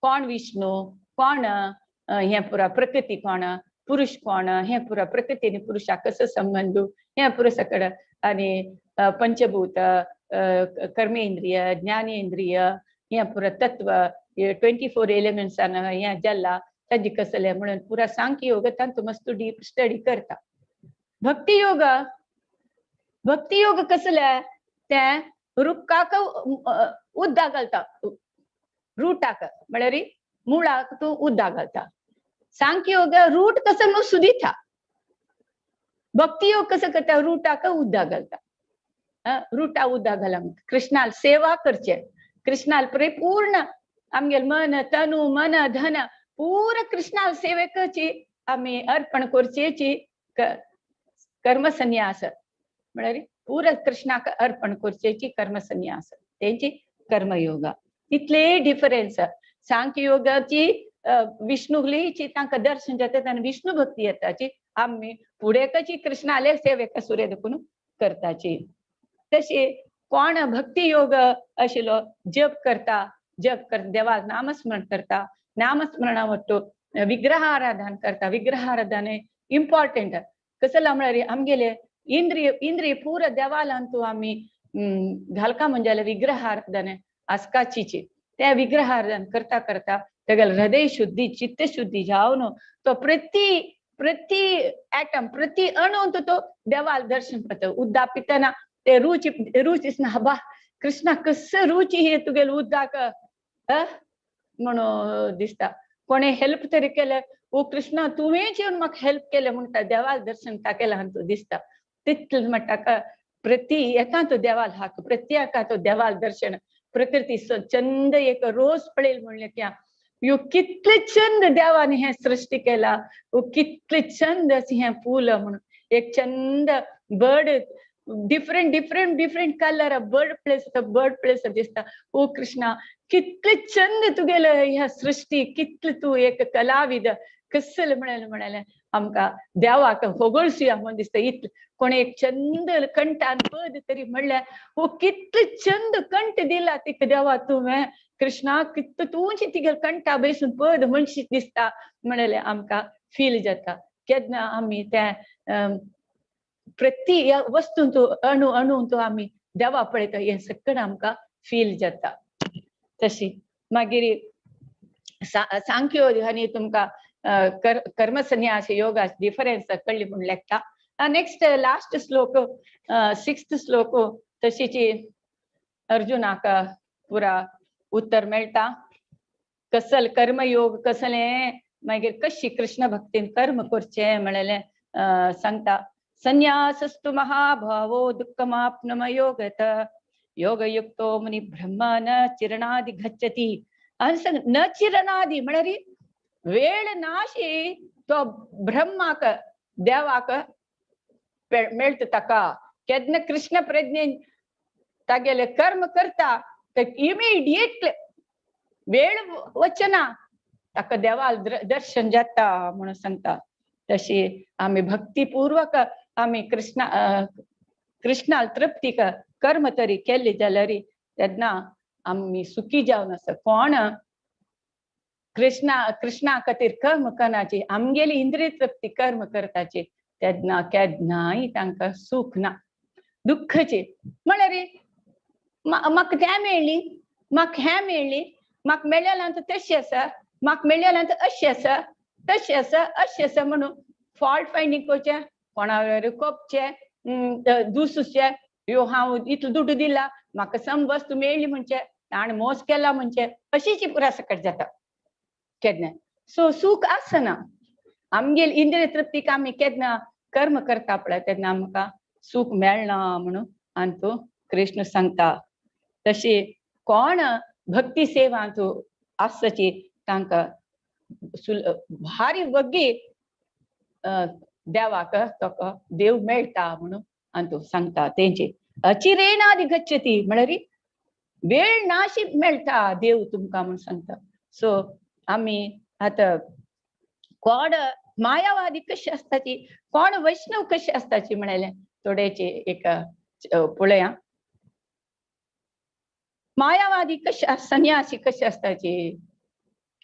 कोण विष्णू कोण हे पुरा प्रकृती कोण पुरुष कोण हे पुरा प्रकृती आणि पुरुषाक कसं संबंध हे पुरुषाकडे आणि पंचभूत कर्मेंद्रिय ज्ञानेंद्रिय या पुरा तत्व 24 एलिमेंट्स या जल्ला ताजी कसले म्हणून पुरा सांख्य योग तांतू मस्त डीप स्टडी करता. भक्ती योग कसले ते रुक्काक उद्दा घालता, रूटाक म्हळ्यार मुळाक तू उद्दा घालता. सांख्य योग रूट कसं नु सुदिता. भक्ती योग कसं करता रूटाक उद्दा घालता. रूटा उद्दा घाला कृष्णाल सेवा करचे, कृष्णाल परिपूर्ण आमगे मन तनु मन धन पूरा कृष्णाल सेवेकची आम्ही अर्पण करचेची कर्म संन्यास म्हळ्यार पूरा कृष्णाक अर्पण करचेची कर्म संन्यास तेंची कर्मयोग. तितले डिफरन्स सांख्य योगाची विष्णुलीची तांकां दर्शन जाता आनी विष्णु भक्ती येताची आम्ही पुढे कशी कृष्णाले सेवेक सुरे देखून करताची. तशी कोण भक्ती योग आशिल्लो जप करता देवा नामस्मरण करता, नामस्मरणा वट्टो विग्रहाराधन करता. विग्रहाराधन इम्पॉर्टंट कसं म्हळ्यार आमगेले इंद्रिय पूरा देवाला तू आम्ही घालका म्हणजे विग्रहाराधन आसकाची. त्या विग्रहाराधन करता करता तेगेल हृदय शुद्धी चित्त शुद्धी जावन तो प्रति एटम प्रति अणु तो देवाल दर्शन करता. उद्दा पितना ते रुची हबा कृष्णा कस रुची हे तुगेल उद्दाक म्हणून दिसता. कोणे हेल्प तरी केलं ओ कृष्णा तुवेंच येऊन म्हाका हेल्प केले म्हणटा देवाल दर्शन ताकेला हांतू दिसता. तितलें म्हणटा प्रति एका तो देवाल हाक प्रत्येका तो देवाल दर्शन प्रकृती चंद एक रोज पळेल म्हणले की यो कितले चंद देवाने हे सृष्टी केला, कितले चंद हे फूल म्हणून एक चंद bird different colour bird place दिसता. ओ कृष्णा कितले चंद तुगेले ह्या सृष्टी कितले तू एक कलाविद कसले म्हणाले आमका देवाक होगळसुया म्हणून दिसता. इतले कोणी एक चंद कंठान पद तरी म्हणल्यार हो कितले चंद कंठ दिला तिक देवा तुवें कृष्णा कितले तुंची तिगेल कंठा बसून पद म्हणशी दिसता म्हणाले आमका फील जाता. केन्ना आम्ही त्या प्रति वस्तून तो अणू तो आम्ही देवा पळयता हे सगळं आमका फील जाता. तशी मागीर सांख्य आनी तुमका कर्म संन्यास योगा डिफरन्स कळ्ळी म्हणून लेखता. नेक्स्ट लास्ट श्लोक 6th श्लोक तशीची अर्जुनाक पुरा उत्तर मेळटा. कसल कर्मयोग कसले मागीर कशी कृष्ण भक्तीन कर्म करचे म्हळेले सांगता. संन्यासस्तु महाभावो दुःखमाप्नमयोगत योगयुक्तो मुनि ब्रह्म न चिरणादि गच्छति. न चिरणादि म्हळ्यार वेळ नाशी तो ब्रह्माक देवाक मेळता ताका. केन्ना कृष्ण प्रज्ञेन तागेले कर्म करता इमिडिएटली वेळ वचना ताका देवाल दर्शन जाता म्हणून सांगता. तशी आम्ही भक्तीपूर्वक आम्ही कृष्णाल तृप्तीक कर्म तरी केले जाल्यार तेन्ना आम्ही सुखी जावन आसा. कोण कृष्णा खातीर कर्म करनाची आमगेली इंद्रिय तृप्ती कर्म करताची तेन्ना केन्नाय तांकां सुख ना दुःखची. म्हळ्यार म्हाका तें मेळ्ळी म्हाका हें मेळ्ळी म्हाका मेळ्ळें तशें आसा म्हाका मेळ्ळें अशें आसा तशें आसा अशें आसा म्हणून फॉल्ट फायंडींग करचें कोणा कोपचें दुसचें ह्यो हांव इतलो दुडू दिला म्हाका सम वस्तू मेळ्ळी म्हणचे ताणें मोस केला म्हणचे अशीची पुरा सकट जाता केन्ना. सो सूख आसना. आमगेल इंद्रिय तृप्तीक आमी केन्ना कर्म करता पळय तेन्ना आमकां सूख मेळना म्हणून आनी तो कृष्ण सांगता. तशी कोण भक्ती सेवा तू आसची तांकां भारी वग्गी देवाक ताका देव मेळटा म्हणून आनी तो सांगता. तेंची अचिरेणादि गच्छति म्हळ्यार वेळ नाशी मेळटा देव तुमकां म्हणून सांगता. सो आमी आतां कोण मायावादी कशी आसताची कोण वैष्णव कशी आसताची म्हणाले थोडेचे एक पळया. मायावादी कशी संन्यासी कशी आसताची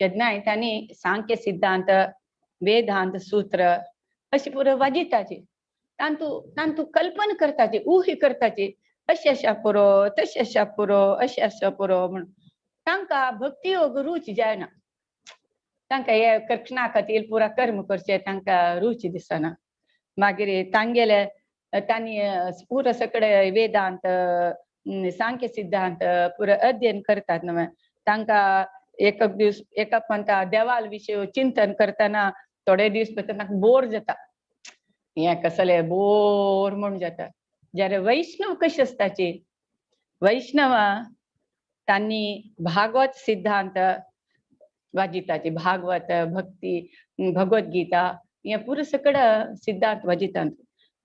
केन्नाय तांणी सांख्य सिद्धांत वेदांत सूत्र अशी पुरो वाजिताची तांतू कल्पना करताची उही करताची अशा पुरो तशा पुरो अशा पुरो म्हणून तांकां भक्ती योग रुच जायना तांकां हे करना खातीर पुरा कर्म करचे तांकां रुच दिसना मागीर तांगेले तांणी पुरो सगळे वेदांत सांख्य सिद्धांत पुरो अध्ययन करतात न्हय तांकां एक दीस एका पंथा देवाल विशय चिंतन करतना थोडे दीस भितर तांकां बोर जाता हे कसले बोर म्हूण जाता જ્યારે વૈષ્ણવ कशी असताची वैष्णवा तांणी भागवत सिद्धांत वाजिताची भागवत भक्ती भगवद्गीता हे पुरो सगळं सिद्धांत वाजितात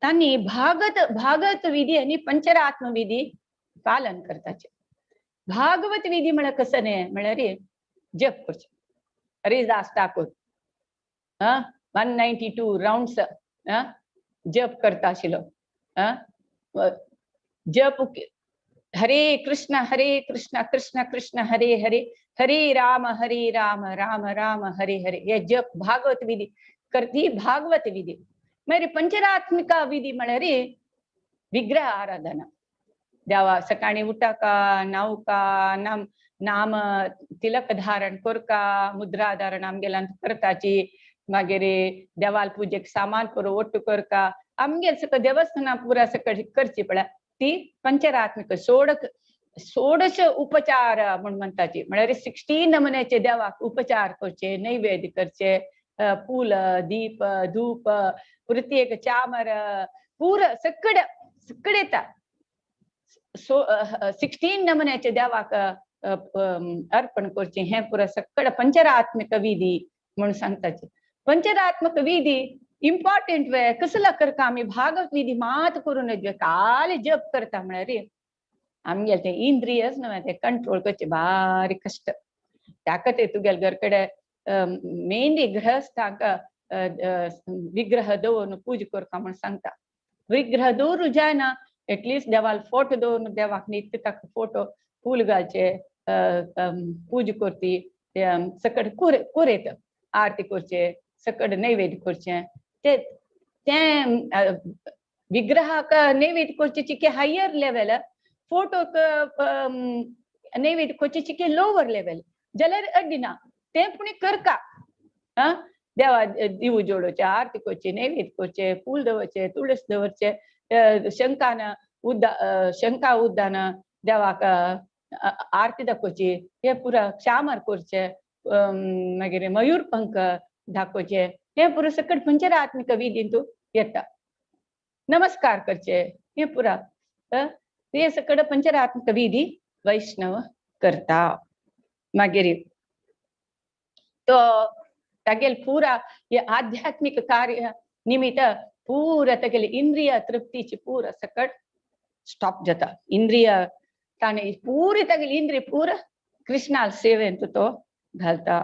तांणी भागवत विधी आणि पंचरात्म विधी पालन करताचे भागवत विधी म्हळ्यार कसं न्ही म्हळ्यार जप करचे हरिदास ठाकूर 192 राउंड्स जप करता आशिल्लो जप हरे कृष्ण कृष्ण कृष्ण हरे हरे हरे राम राम राम हरे हरे हे जप भागवत विधी करती भागवत विधी मागीर पंचरात्मिका विधी म्हळ्यार विग्रह आराधना देवा सकाळी उठा नावका नाम तिलक धारण कोरका मुद्रा धारण आमगेल्यान करताची मागीर देवाल पूजेक सामान पुरो ओट्टू करका आमगेल सकळ देवस्थाना पुरा सकळ करची पळय ती पंचरात्मिक षोडश उपचार म्हणून म्हणताची म्हळ्यार 16 नमुन्याचे देवाक उपचार करचे नैवेद्य करचे फूल दीप धूप प्रत्येक चामर पुरा सकळ येता 16 नमुन्याचे देवाक अर्पण करचे हे पुरा सकळ पंचरात्मिक विधी म्हणून सांगताचे पंचरात्मक विधी इम्पॉर्टंट वे कसला करता आम्ही भागवत विधी मात करून काल जप करता म्हळ्यार आमगेले ते इंद्रियस न्हय ते कंट्रोल करचे बारीक कष्ट त्या खातीर तुगेले घर कडेन मेनली गृहस्थांक विग्रह दवरून पूजा करता म्हणून सांगता विग्रह दवरूं जायना एटलिस्ट देवाल फोटो दवरून देवाक नित्य ताका फोटो फूल घालचे पूजा करती सकट कुरेत आरती करचे सकट नैवेद्य करचे ते विग्रहाक नैवेद्य करचे चिके हायर लेवल फोटोक नैवेद्य करचे चिके लोवर लेवल जाल्यार अड्डिना ते पुणी करका देवा दिवू जोडोवचे आरती करचे नैवेद्य करचे फूल दवरचे तुळस दवरचे शंका उद्दान देवाक आरती दाखोवची हे पुरा चामर करचे मागीर मयूर पंख दाखोवचे हे पुरो सकट पंचरात्मिक विधींतू येता नमस्कार करचे हे पुरा ते सकट पंचरात्मिक विधी वैष्णव करता मागीर तो तागेल पुरा हे आध्यात्मिक कार्य निमित्त पुरा तागेले इंद्रिय तृप्तीची पुरा सकट स्टॉप जाता इंद्रिय ताणे पुरी तागेली इंद्रिय पुरा कृष्णाल सेवेंत तो घालता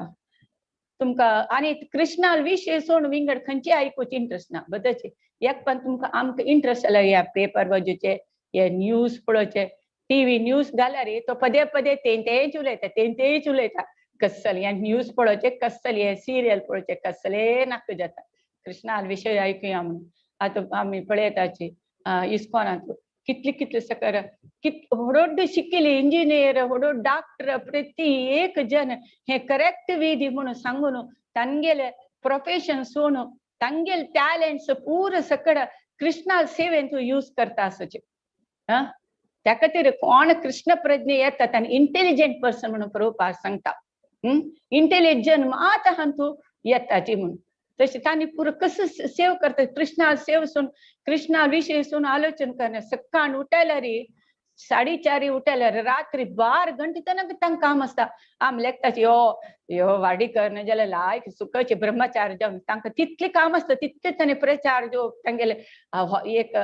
तुमकां आनी कृष्णाल विशय सोडून विंगड खंयचे आयकूच इंट्रस्ट ना बदलचे एक पण तुमकां आमकां इंट्रस्ट जाल्यार ह्या पेपर वाजोवचे हे न्यूज पळोवचे टीव्ही न्यूज घाल्यार तो पदे पदे तेंच उलयता कसले हे न्यूज पळोवचे कसले हे सिरियल पळोवचे कसले नाका जाता कृष्णाल विशय आयकुया म्हणून आतां आमी पळयताची इस्कॉनांत कितले सकर होडोड शिकिल्ले इंजिनियर होडोड डॉक्टर प्रति एक जन हे करेक्ट विधी म्हणून सांगून तांगेले प्रोफेशन सोडून तांगेले टॅलेंट्स पूर सकड कृष्णाल सेवेंत यूज करता आसचे त्या खातीर कोण कृष्ण प्रज्ञे येता तांणी इंटेलिजंट पर्सन म्हणून प्रभुपाद सांगता इंटेलिजंट मात हांतू येताची म्हणून तशें तांणी पुरो कसो सेव करता कृष्णाल सेव सून कृष्णा विशय सून आलोचन करना सकाळ उठल्यार 4:30 उठल्यार रात्री 12 घंटे तनक तांकां काम आसता आम लेखताची यो वाडी करना जाल्यार लायक सुखाचे ब्रह्मचार जावन तांकां तितले काम आसता तितले ताणें प्रचार जो तांगेले एक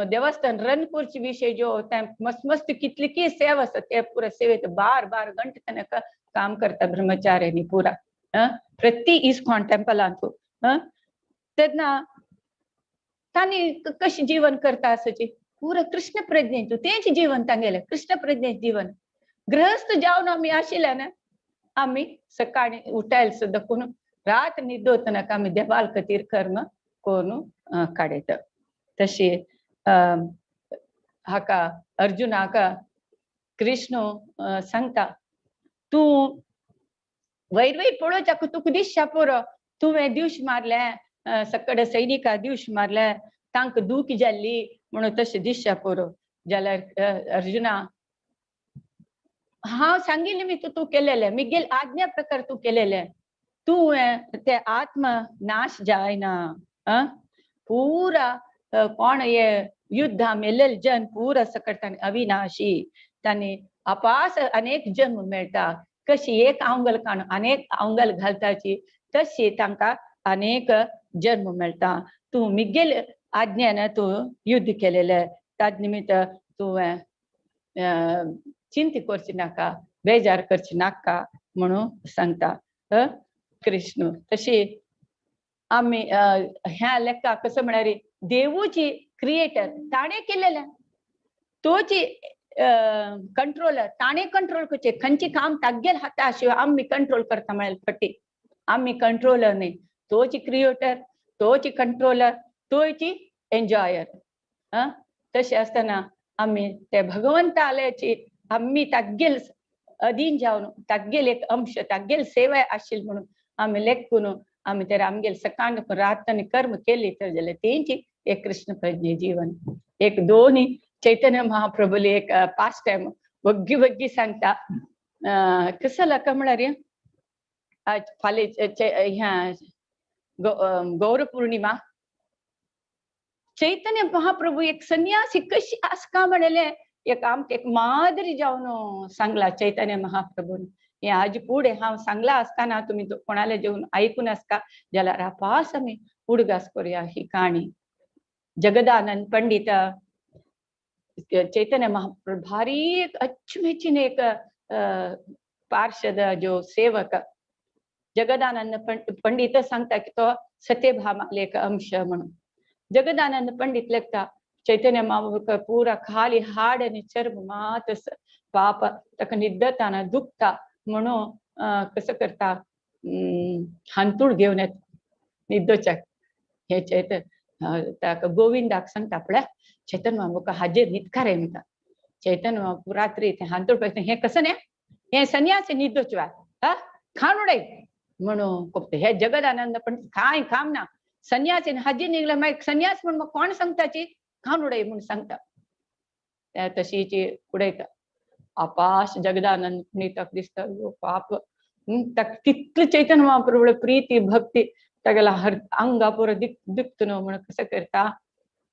देवस्थान रन करचे विशय जो मस्त कितली सेव आसता ते पुरा सेवेत 12 घंटे तनक काम करता ब्रह्मचार्यांनी पुरा प्रति इस्कॉन टेम्पलांत तेन्ना तांणी कशें जीवन करता आसचे पुरा कृष्ण प्रज्ञेचो तेंचे जीवन तांगेलें कृष्ण प्रज्ञेचें जीवन गृहस्थ जावन आमी आशिल्ल्यान आमी सकाळी उठयल सुद्दां करून रात न्हिदोतनाक आमी देवाल खातीर कर्म करून काडयता तशी हाका अर्जुनाका कृष्ण सांगता तू वैर वैर पळोवच्या तुका दिसच्या पुरो तुवें दिवश मारले सकड सैनिका दिवश मारले तांकां दूख जाल्ली म्हणून तशें दिसच्या पुरो जाल्यार अर्जुना हांव सांगिल्लें मी तू केलेलें मिगेल आज्ञा प्रकार तू केलेलें तू ते आत्म नाश जायना पूरा कोण ये युद्धा मेलेल जन पूरा सकट तांणी अविनाशी तांणी अपास अनेक जन्म मेळटा कशी एक अवंगल काडून अनेक अवंगल घालताची तशी तांकां अनेक जन्म मेळटा तू मिगेल आज्ञेन तू युद्ध केलेलें ताज निमित्त तू चिंता करची नाका बेजार करची नाका म्हणून सांगता कृष्ण तशी आम्ही ह्या लेखा कसं म्हणारे देवूची क्रिएटर ताणे केलेलं तोची कंट्रोलर ताणे कंट्रोल करचे खंयची काम तागेल हाता शिवाय आम्ही कंट्रोल करता म्हळेल पट्टी आम्ही कंट्रोलर नाही तोची क्रिएटर तोची कंट्रोलर तोची एन्जॉयर तसे असताना आम्ही ते भगवंताल्याची आम्ही तागेल अधीन जावन तागेल एक अंश तागेल सेवा आशिल म्हणून आम्ही लेखून आम्ही तर आमगेल सकाळ रात आणि कर्म केली तर जाल्यार तेंची एक कृष्ण प्रज्ञे जीवन एक दोन्ही चैतन्य महाप्रभुले एक पास्ट टाइम वग्गी वग्गी सांगता कसं लाका म्हळ्यार आज फाले ह्या गौर पौर्णिमा चैतन्य महाप्रभू एक संन्यासी कशी आसका म्हणले एक आमक एक मादरी जावन सांगला चैतन्य महाप्रभून हे आज पुढे हांव सांगला असताना तुम्ही कोणाला जेवून ऐकून आसका जाल्यार आपास आमी उडगास करूया ही काणी जगदानंद पंडित चैतन्य महाप्रभू भारी एक अचमेचीन एक पार्षद जो सेवक जगदानंद पंडित सांगता की तो सत्यभामाले एक अंश म्हणून जगदानंद पंडित लेखता चैतन्य महाप्रभू पूरा खाली हाड आणि चर्म मात पाप ताका निद्दताना दुखता म्हणून कसं करता हांतूळ घेऊन येत निद्दोच्याक हे ताका गोविंदाक सांगता पळय चैतन्य महाप्रभू हाजेर न्हिदका रे म्हणटा चैतन्य महाप्रभू रात्री ते हांतूळ पळयता हे कसं ने हे संन्यासी निद्दोचवा खाण उडय म्हणून कोपते हे जगदानंद पण कांय काम ना संन्यासी हाजी निघला मागीर संन्यास म्हण मग कोण सांगताची खाण उडय म्हणून सांगता तशीची उडयता आपाश जगदानंद नीतक दिसता पाप तितलं चैतन्य महाप्रभू प्रीती भक्ती तागेला हर अंगा पुरो दिखत न्हू म्हणून कसं करता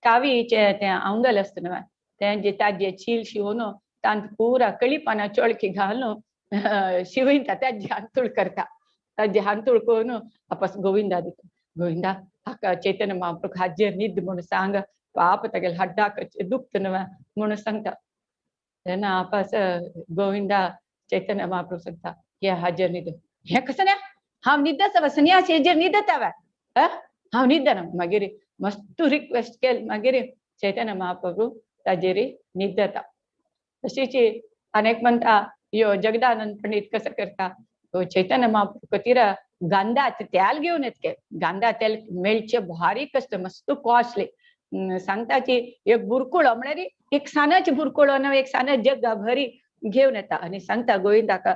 कावीचे ते अंगल असत न्हू तेंचे ताजे चील शिवून तांत पुरा कळीपाना चोळकी घालून शिवयता ताजे हांतूळ करता ताजे हांतूळ करून आपास गोविंदा दिता गोविंदा हाका चैतन्य महाप्रभू हाजेर न्हिद म्हणून सांग पाप तागेला हड्डाक दुखत न्हू म्हणून सांगता तेन्ना आपास गोविंदा चैतन्य महाप्रभू सांगता हे हाजेर न्हिद हे कसं ना हांव न्हिदता संन्यासी हेजेर न्हिदता हांव न्हिदना मागीर मस्त रिक्वेस्ट केली मागीर चैतन्य महाप्रभू ताजेर न्हिदता तशीच अनेक म्हणता यो जगदानंद पंडित कसं करता चैतन्य महाप्रभू कतीरा गांधात तेल घेऊन येत गांधा तेल मेळचे भारी कष्ट मस्त कॉस्टली सांगता की एक बुरकुळो म्हळ्यार एक सानाची बुरकुळो न एक साना जग भरी घेऊन येता आणि सांगता गोविंदाका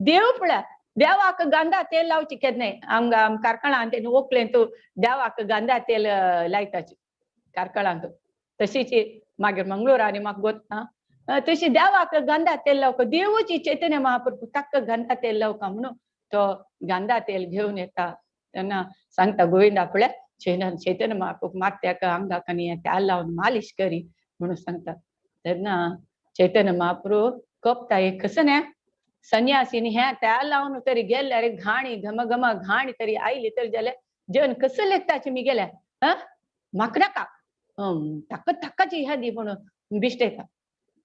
देव पळय देवाक गांधा तेल लावची केन्ना आमगा कारकळान ते ओकलें तूं देवाक गांधा तेल लायताची कारकळांक तशीच मागीर मंगळूरांनी म्हाका गोतना तशी देवाक गांधा तेल लावका देवूची चैतन्य महाप्रभू ताका गांधा तेल लावका म्हणून तो गांधा तेल घेऊन येता तेन्ना सांगता गोविंदा पळय चैतन्य महाप्रभू मात ताका आंगाक आनी तेल लावन मालिश करी म्हणून सांगता तेन्ना चैतन्य महाप्रभू कोपता एक कसं न्या संन्यासीनी हे तेल लावन तरी गेल्यार घाणी घम घम घाणी तरी आयली तर जाल्यार जेवण कसं लेखताचे मी गेल्या म्हाका नाका ताका ताकाची ह्या दी म्हणून बिश्टेता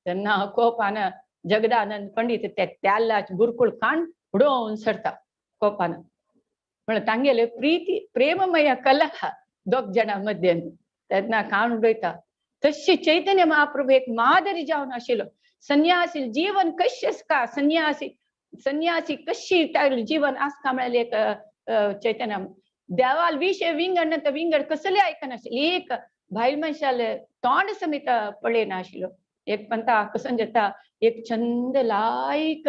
तेन्ना कोपान जगदानंद पंडित ते तेलाच बुरकुळ काण उडोवन सरता कोपान म्हळ्यार तांगेले प्रीती प्रेममय कलह दोग जाणां मध्येन तेन्ना काण उडयता तशी चैतन्य महाप्रभू एक मादरी जावन आशिल्लो संन्यासी जीवन कशी आसका संन्यासी कशी जीवन आसका म्हळ्यार एक चैतन्य देवाल विशय विंगड ना तर विंगड कसले आयकनाशिल्ले एक भाईल मनशाले तोंड समेत पळे नाशिलो एक पंता कसं जाता एक छंद लायक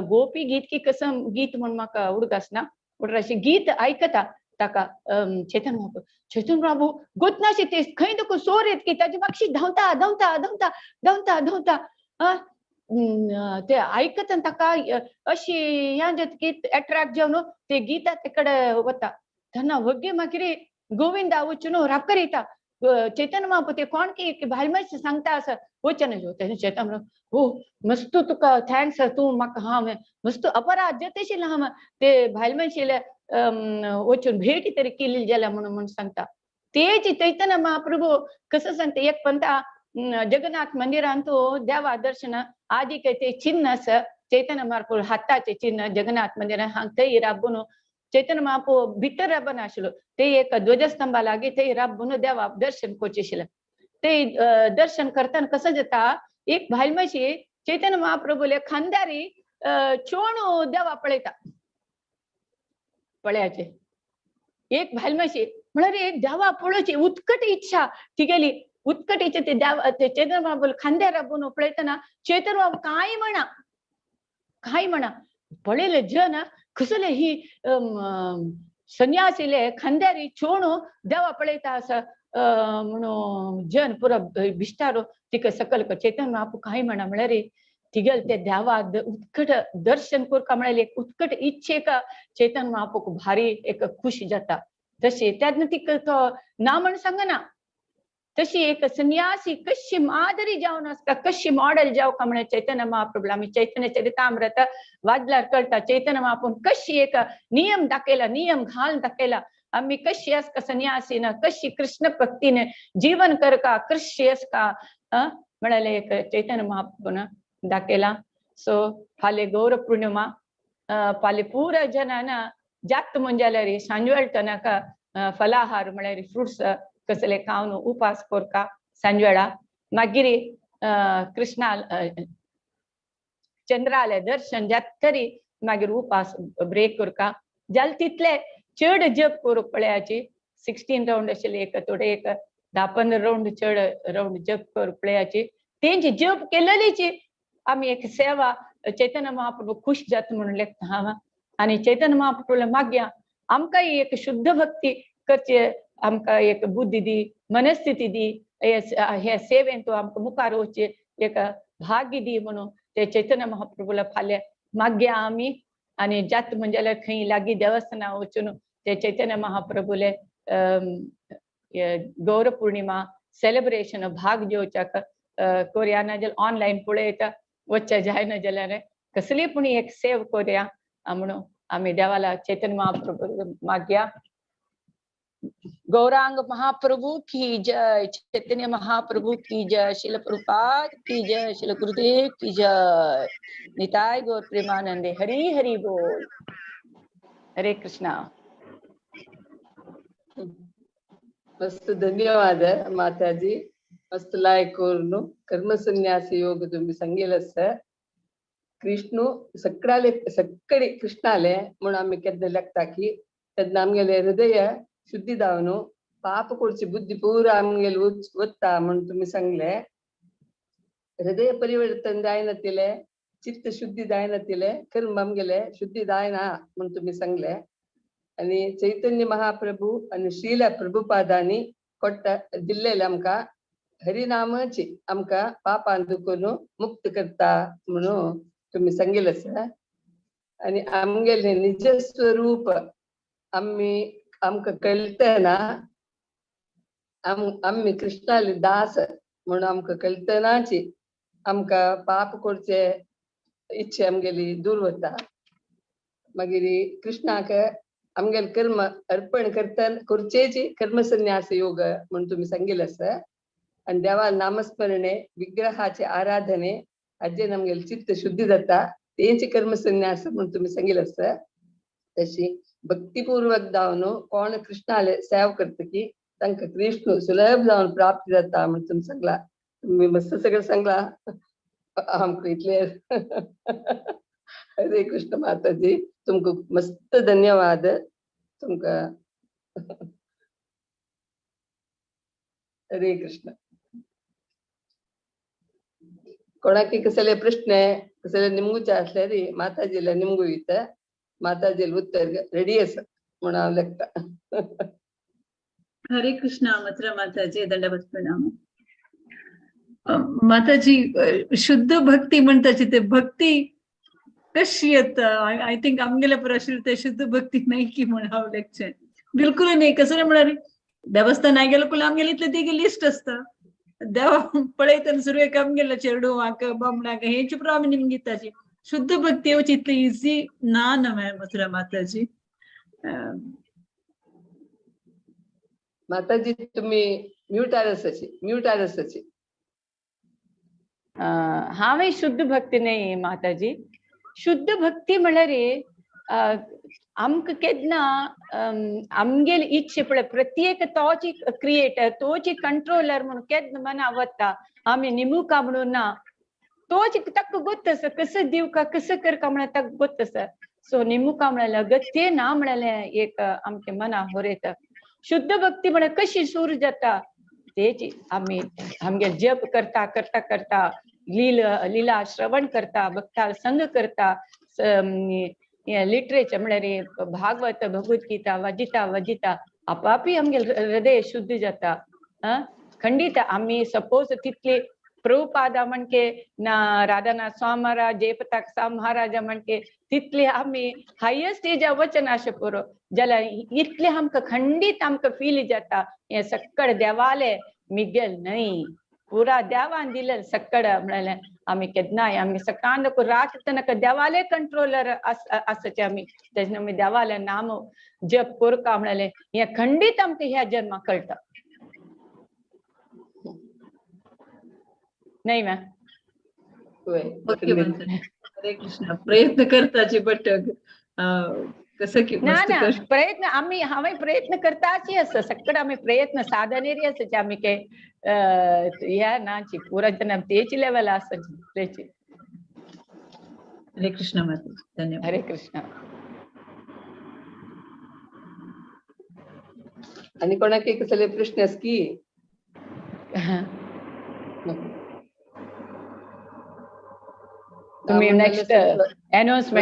गोपी गीत की कसं गीत म्हणून म्हाका उडकास ना उडर अशी गीत ऐकता ताका चेतन महाप्रभू चेतन प्रभू गोतनाशे ते खंय तक सोर येत की ताजे मागशी धांवता धांवता धांवता धांवता धांवता ते ऐकत ताका अशी ह्या गीत अट्रॅक्ट जावन ते गीता तेकडे वता त्यांना वगे मागीर गोविंदा वचून रापकर येता चैतन्य महाप्रभू ते कोण की भाईल मनशा सांगता असं वचन चेतन हो मस्त तुका थँक्स तू म्हाका हा मस्त अपराध जतेशील हा ते भाईल मनशेले वचून भेटी तरी केली जाल्या म्हणून सांगता तेच चैतन्य महाप्रभू कसं सांगता एक पंता जगन्नाथ मंदिरांतू देवा दर्शन आधी काही ते चिन्ह असं चैतन्य महाप्रभू हाताचे चिन्ह जगन्नाथ मंदिरात हांग थंय राबून चैतन्य महाप्रभू भितर राबन आशिल्लो ते एक ध्वजस्तंभा लागी थंय राबून देवा दर्शन करचेशिल्लें ते दर्शन करताना कसं जाता एक भाईल मनशी चैतन्य महाप्रभूले खांदारी चोणू देवा पळयता पळयाचे एक भाईल मनशी म्हळ्यार एक देवा पळोवची उत्कट इच्छा ती गेली उत्कट इच्छा ते देवा ते चैतन्य महाप्रभू खांद्यार राबून पळयतना चैतन्य महाप्रभू काय म्हणा पळयले जन कसले ही संन्यासीले खांद्यारी चोणू देवा पळयता असं म्हणून जन पुरा बिस्तारो तिका सकल चैतन्य महाप्रभू काय म्हणा म्हळ्यार तिगेल ते देवा उत्कट दर्शन करका म्हळ्यार एक उत्कट इच्छेक चैतन्य महाप्रभू भारी एक खुश जाता तशी त्यातनं तिका तो ना म्हण सांगना तशी एक संन्यासी कशी मादरी जावन आसता कशी मॉडेल जावका म्हण चैतन्य महाप्रभूला आम्ही चैतन्य चरितामृत वाचल्यार कळटा चैतन्य महाप्रभू कशी एक नियम दाखयला नियम घाल दाखयला आम्ही कशी आसका संन्यासीन कशी कृष्ण भक्तीने जीवन करका कशी आसका म्हणाले एक चैतन्य महाप्रभून दाखयला सो फाले गौर पूर्णिमा फाले पुरा जनाना जात ಮುಂಜಾಲೆ सांजवेळ तनक फलाहार म्हळ्यार फ्रुट्स कसले खावन उपास करका सांजवेळा मागीर कृष्णा चंद्राले दर्शन जात तरी मागीर उपास ब्रेक करका जाल तितले चड जप करूंक पळयाची 16 राउंड आशिल्ले एक थोडे एक 10-15 राउंड चड राउंड जप करूंक पळयाची तेंची जप केलेलीची आम्ही एक सेवा चैतन्य महाप्रभू खुश जात म्हणून लेखता हा आणि चैतन्य महाप्रभूला मागया आमकां एक शुद्ध भक्ती करचे आमकां एक बुद्धी दी मनस्थिती दी हे सेवेन तूं आमकां मुखार वचचे एक भाग्य दी म्हणून ते चैतन्य महाप्रभूला फाल्या मागया आमी आणि जात म्हणजे खंय लागीं देवस्थाना वचून ते चैतन्य महाप्रभूले गौर पूर्णिमा सेलिब्रेशन भाग घेवच्याक कोरया नाजाल्यार ऑनलायन पळयता वच्चे जायना जाल्यार कसली पूण एक सेव कोरया म्हणून आम्ही देवाला चैतन्य महाप्रभू मागया गौरांग महाप्रभु की जय चैतन्य महाप्रभु की जय शिल प्रभुपाद की जय शिल गुरुदेव की जय निताय गौर प्रेमानंदे हरि हरि बोल हरे कृष्णा मस्त धन्यवाद माताजी मस्त लायकोर्नु कर्म संन्यास योग तुम्ही सांगेलस कृष्ण सक्कडी कृष्णाले म्हणून आम्ही केन्ना लेखता की तेन्ना आमगेले हृदय शुद्धी जावन पाप करची बुद्धी पुरा आमगेले वता म्हणून तुम्ही सांगले हृदय परिवर्तन जायना तिले चित्त शुद्धी जायना तिले कर्म आमगेले शुद्धी जायना म्हणून तुम्ही सांगले आणि चैतन्य महाप्रभू आणि श्रील प्रभुपादांनी कोट्टा दिल्लेले आमकां हरिनामाची आमकां पापां दुखून मुक्त करता म्हणून तुम्ही सांगेल आणि आमगेले निज स्वरूप आमकां कळतना आम्ही कृष्णाले दास म्हणून आमकां कळतनाची आमकां पाप करचे इच्छे आमगेली दूर वता मागीर कृष्णाक आमगेले कर्म अर्पण करचेची कर्म संन्यास योग म्हणून तुम्ही सांगेल आणि देवा नामस्मरणे विग्रहाचे आराधने हाजे नमगेले चित्त शुद्धी जाता तेंची कर्म संन्यास म्हणून तुम्ही सांगेल तशी भक्तीपूर्वक जावन कोण कृष्णाले सेव करता की तांकां कृष्ण सुलभ जावन प्राप्त जाता म्हणून तुम्ही सांगला तुम्ही मस्त सगळं सांगला आमकां इतले हरे कृष्ण माताजी तुमकां मस्त धन्यवाद तुमकां हरे कृष्ण. कोणाकी कसले प्रश्न कसले निमगूचे असले री माताजीला निमगू इथं माताजीला उत्तर रेडी असं म्हणून हांव लेखता. हरे कृष्णा मथुरा माताजी दंडवत प्रणाम. माताजी शुद्ध भक्ती म्हणताची ते भक्ती कशी येता आय थिंक आमगेल्या प्रश्न ते शुद्ध भक्ती नाही की म्हणावं लेक्चर बिलकुल नाही. कसं म्हणणार देवस्थान नाही गेलं कुल आमगेले इथले तिघे लिस्ट असतं देवा पळयतना सुरवेक आमगेला चेडू वाक बामणाक हेंची प्रॉब्लेम निमगे ताची शुद्ध भक्ती येवची इतली इझी ना नव्हे मथुरा माताजी. माताजी तुम्ही म्यूट आरसाची. हांवें शुद्ध भक्ती नाही माताजी. शुद्ध भक्ती म्हळ्यार आमकां केन्ना आमगेले इच्छे पळय प्रत्येक तोची क्रिएटर तोची कंट्रोलर म्हणून केन्ना मना वता आमी निमुका म्हणून ना तोच ताका गोत आसा कसं दिवका कसं करका म्हळ्यार ताका गोत आसा. सो निमुका म्हळ्यार गत्ये ना म्हळ्यार एक आमचे मना होरयता. शुद्ध भक्ती म्हळ्यार कशी सूर जाता तेची आमी आमगे जप करता करता करता लीला श्रवण करता भक्ता संग करता लिटरेचर म्हळ्यार भागवत भगवद्गीता वाजिता आपापी आमगे हृदय शुद्ध जाता. खंडित आमी सपोज तितले प्रभुपादा म्हणके ना राधानाथ स्वामी महाराज जयप्रताप स्वामी महाराज म्हणके तितले आमी हायेस्ट स्टेजा वचन आशे पुरो जाल्यार इतले आमकां खंडीत आमकां फील जाता हे सक्कड देवाले मिगेल न्हय पुरा देवान दिलें सक्कड म्हळ्यार आमी केन्नाय आमी सकाळ रात तनक देवाले कंट्रोलर आसाचे आमी तेजे आमी देवाले नाम जप करता म्हळ्यार हे खंडीत आमकां ह्या जन्माक कळटा नाही मॅम. हरे कृष्ण प्रयत्न करताचे बट कसं की ना ना प्रयत्न आम्ही हांवें प्रयत्न करताची आसा सक्कड आमी प्रयत्न साधनेरी आसाचे आमी के ह्या नाची पुरा तेची लेवल आसाची तेची. हरे कृष्ण माता धन्यवाद. हरे कृष्ण. आणि कोणाक कसले प्रश्न आस की तुम्ही नेक्स्ट अनाउन्समेंट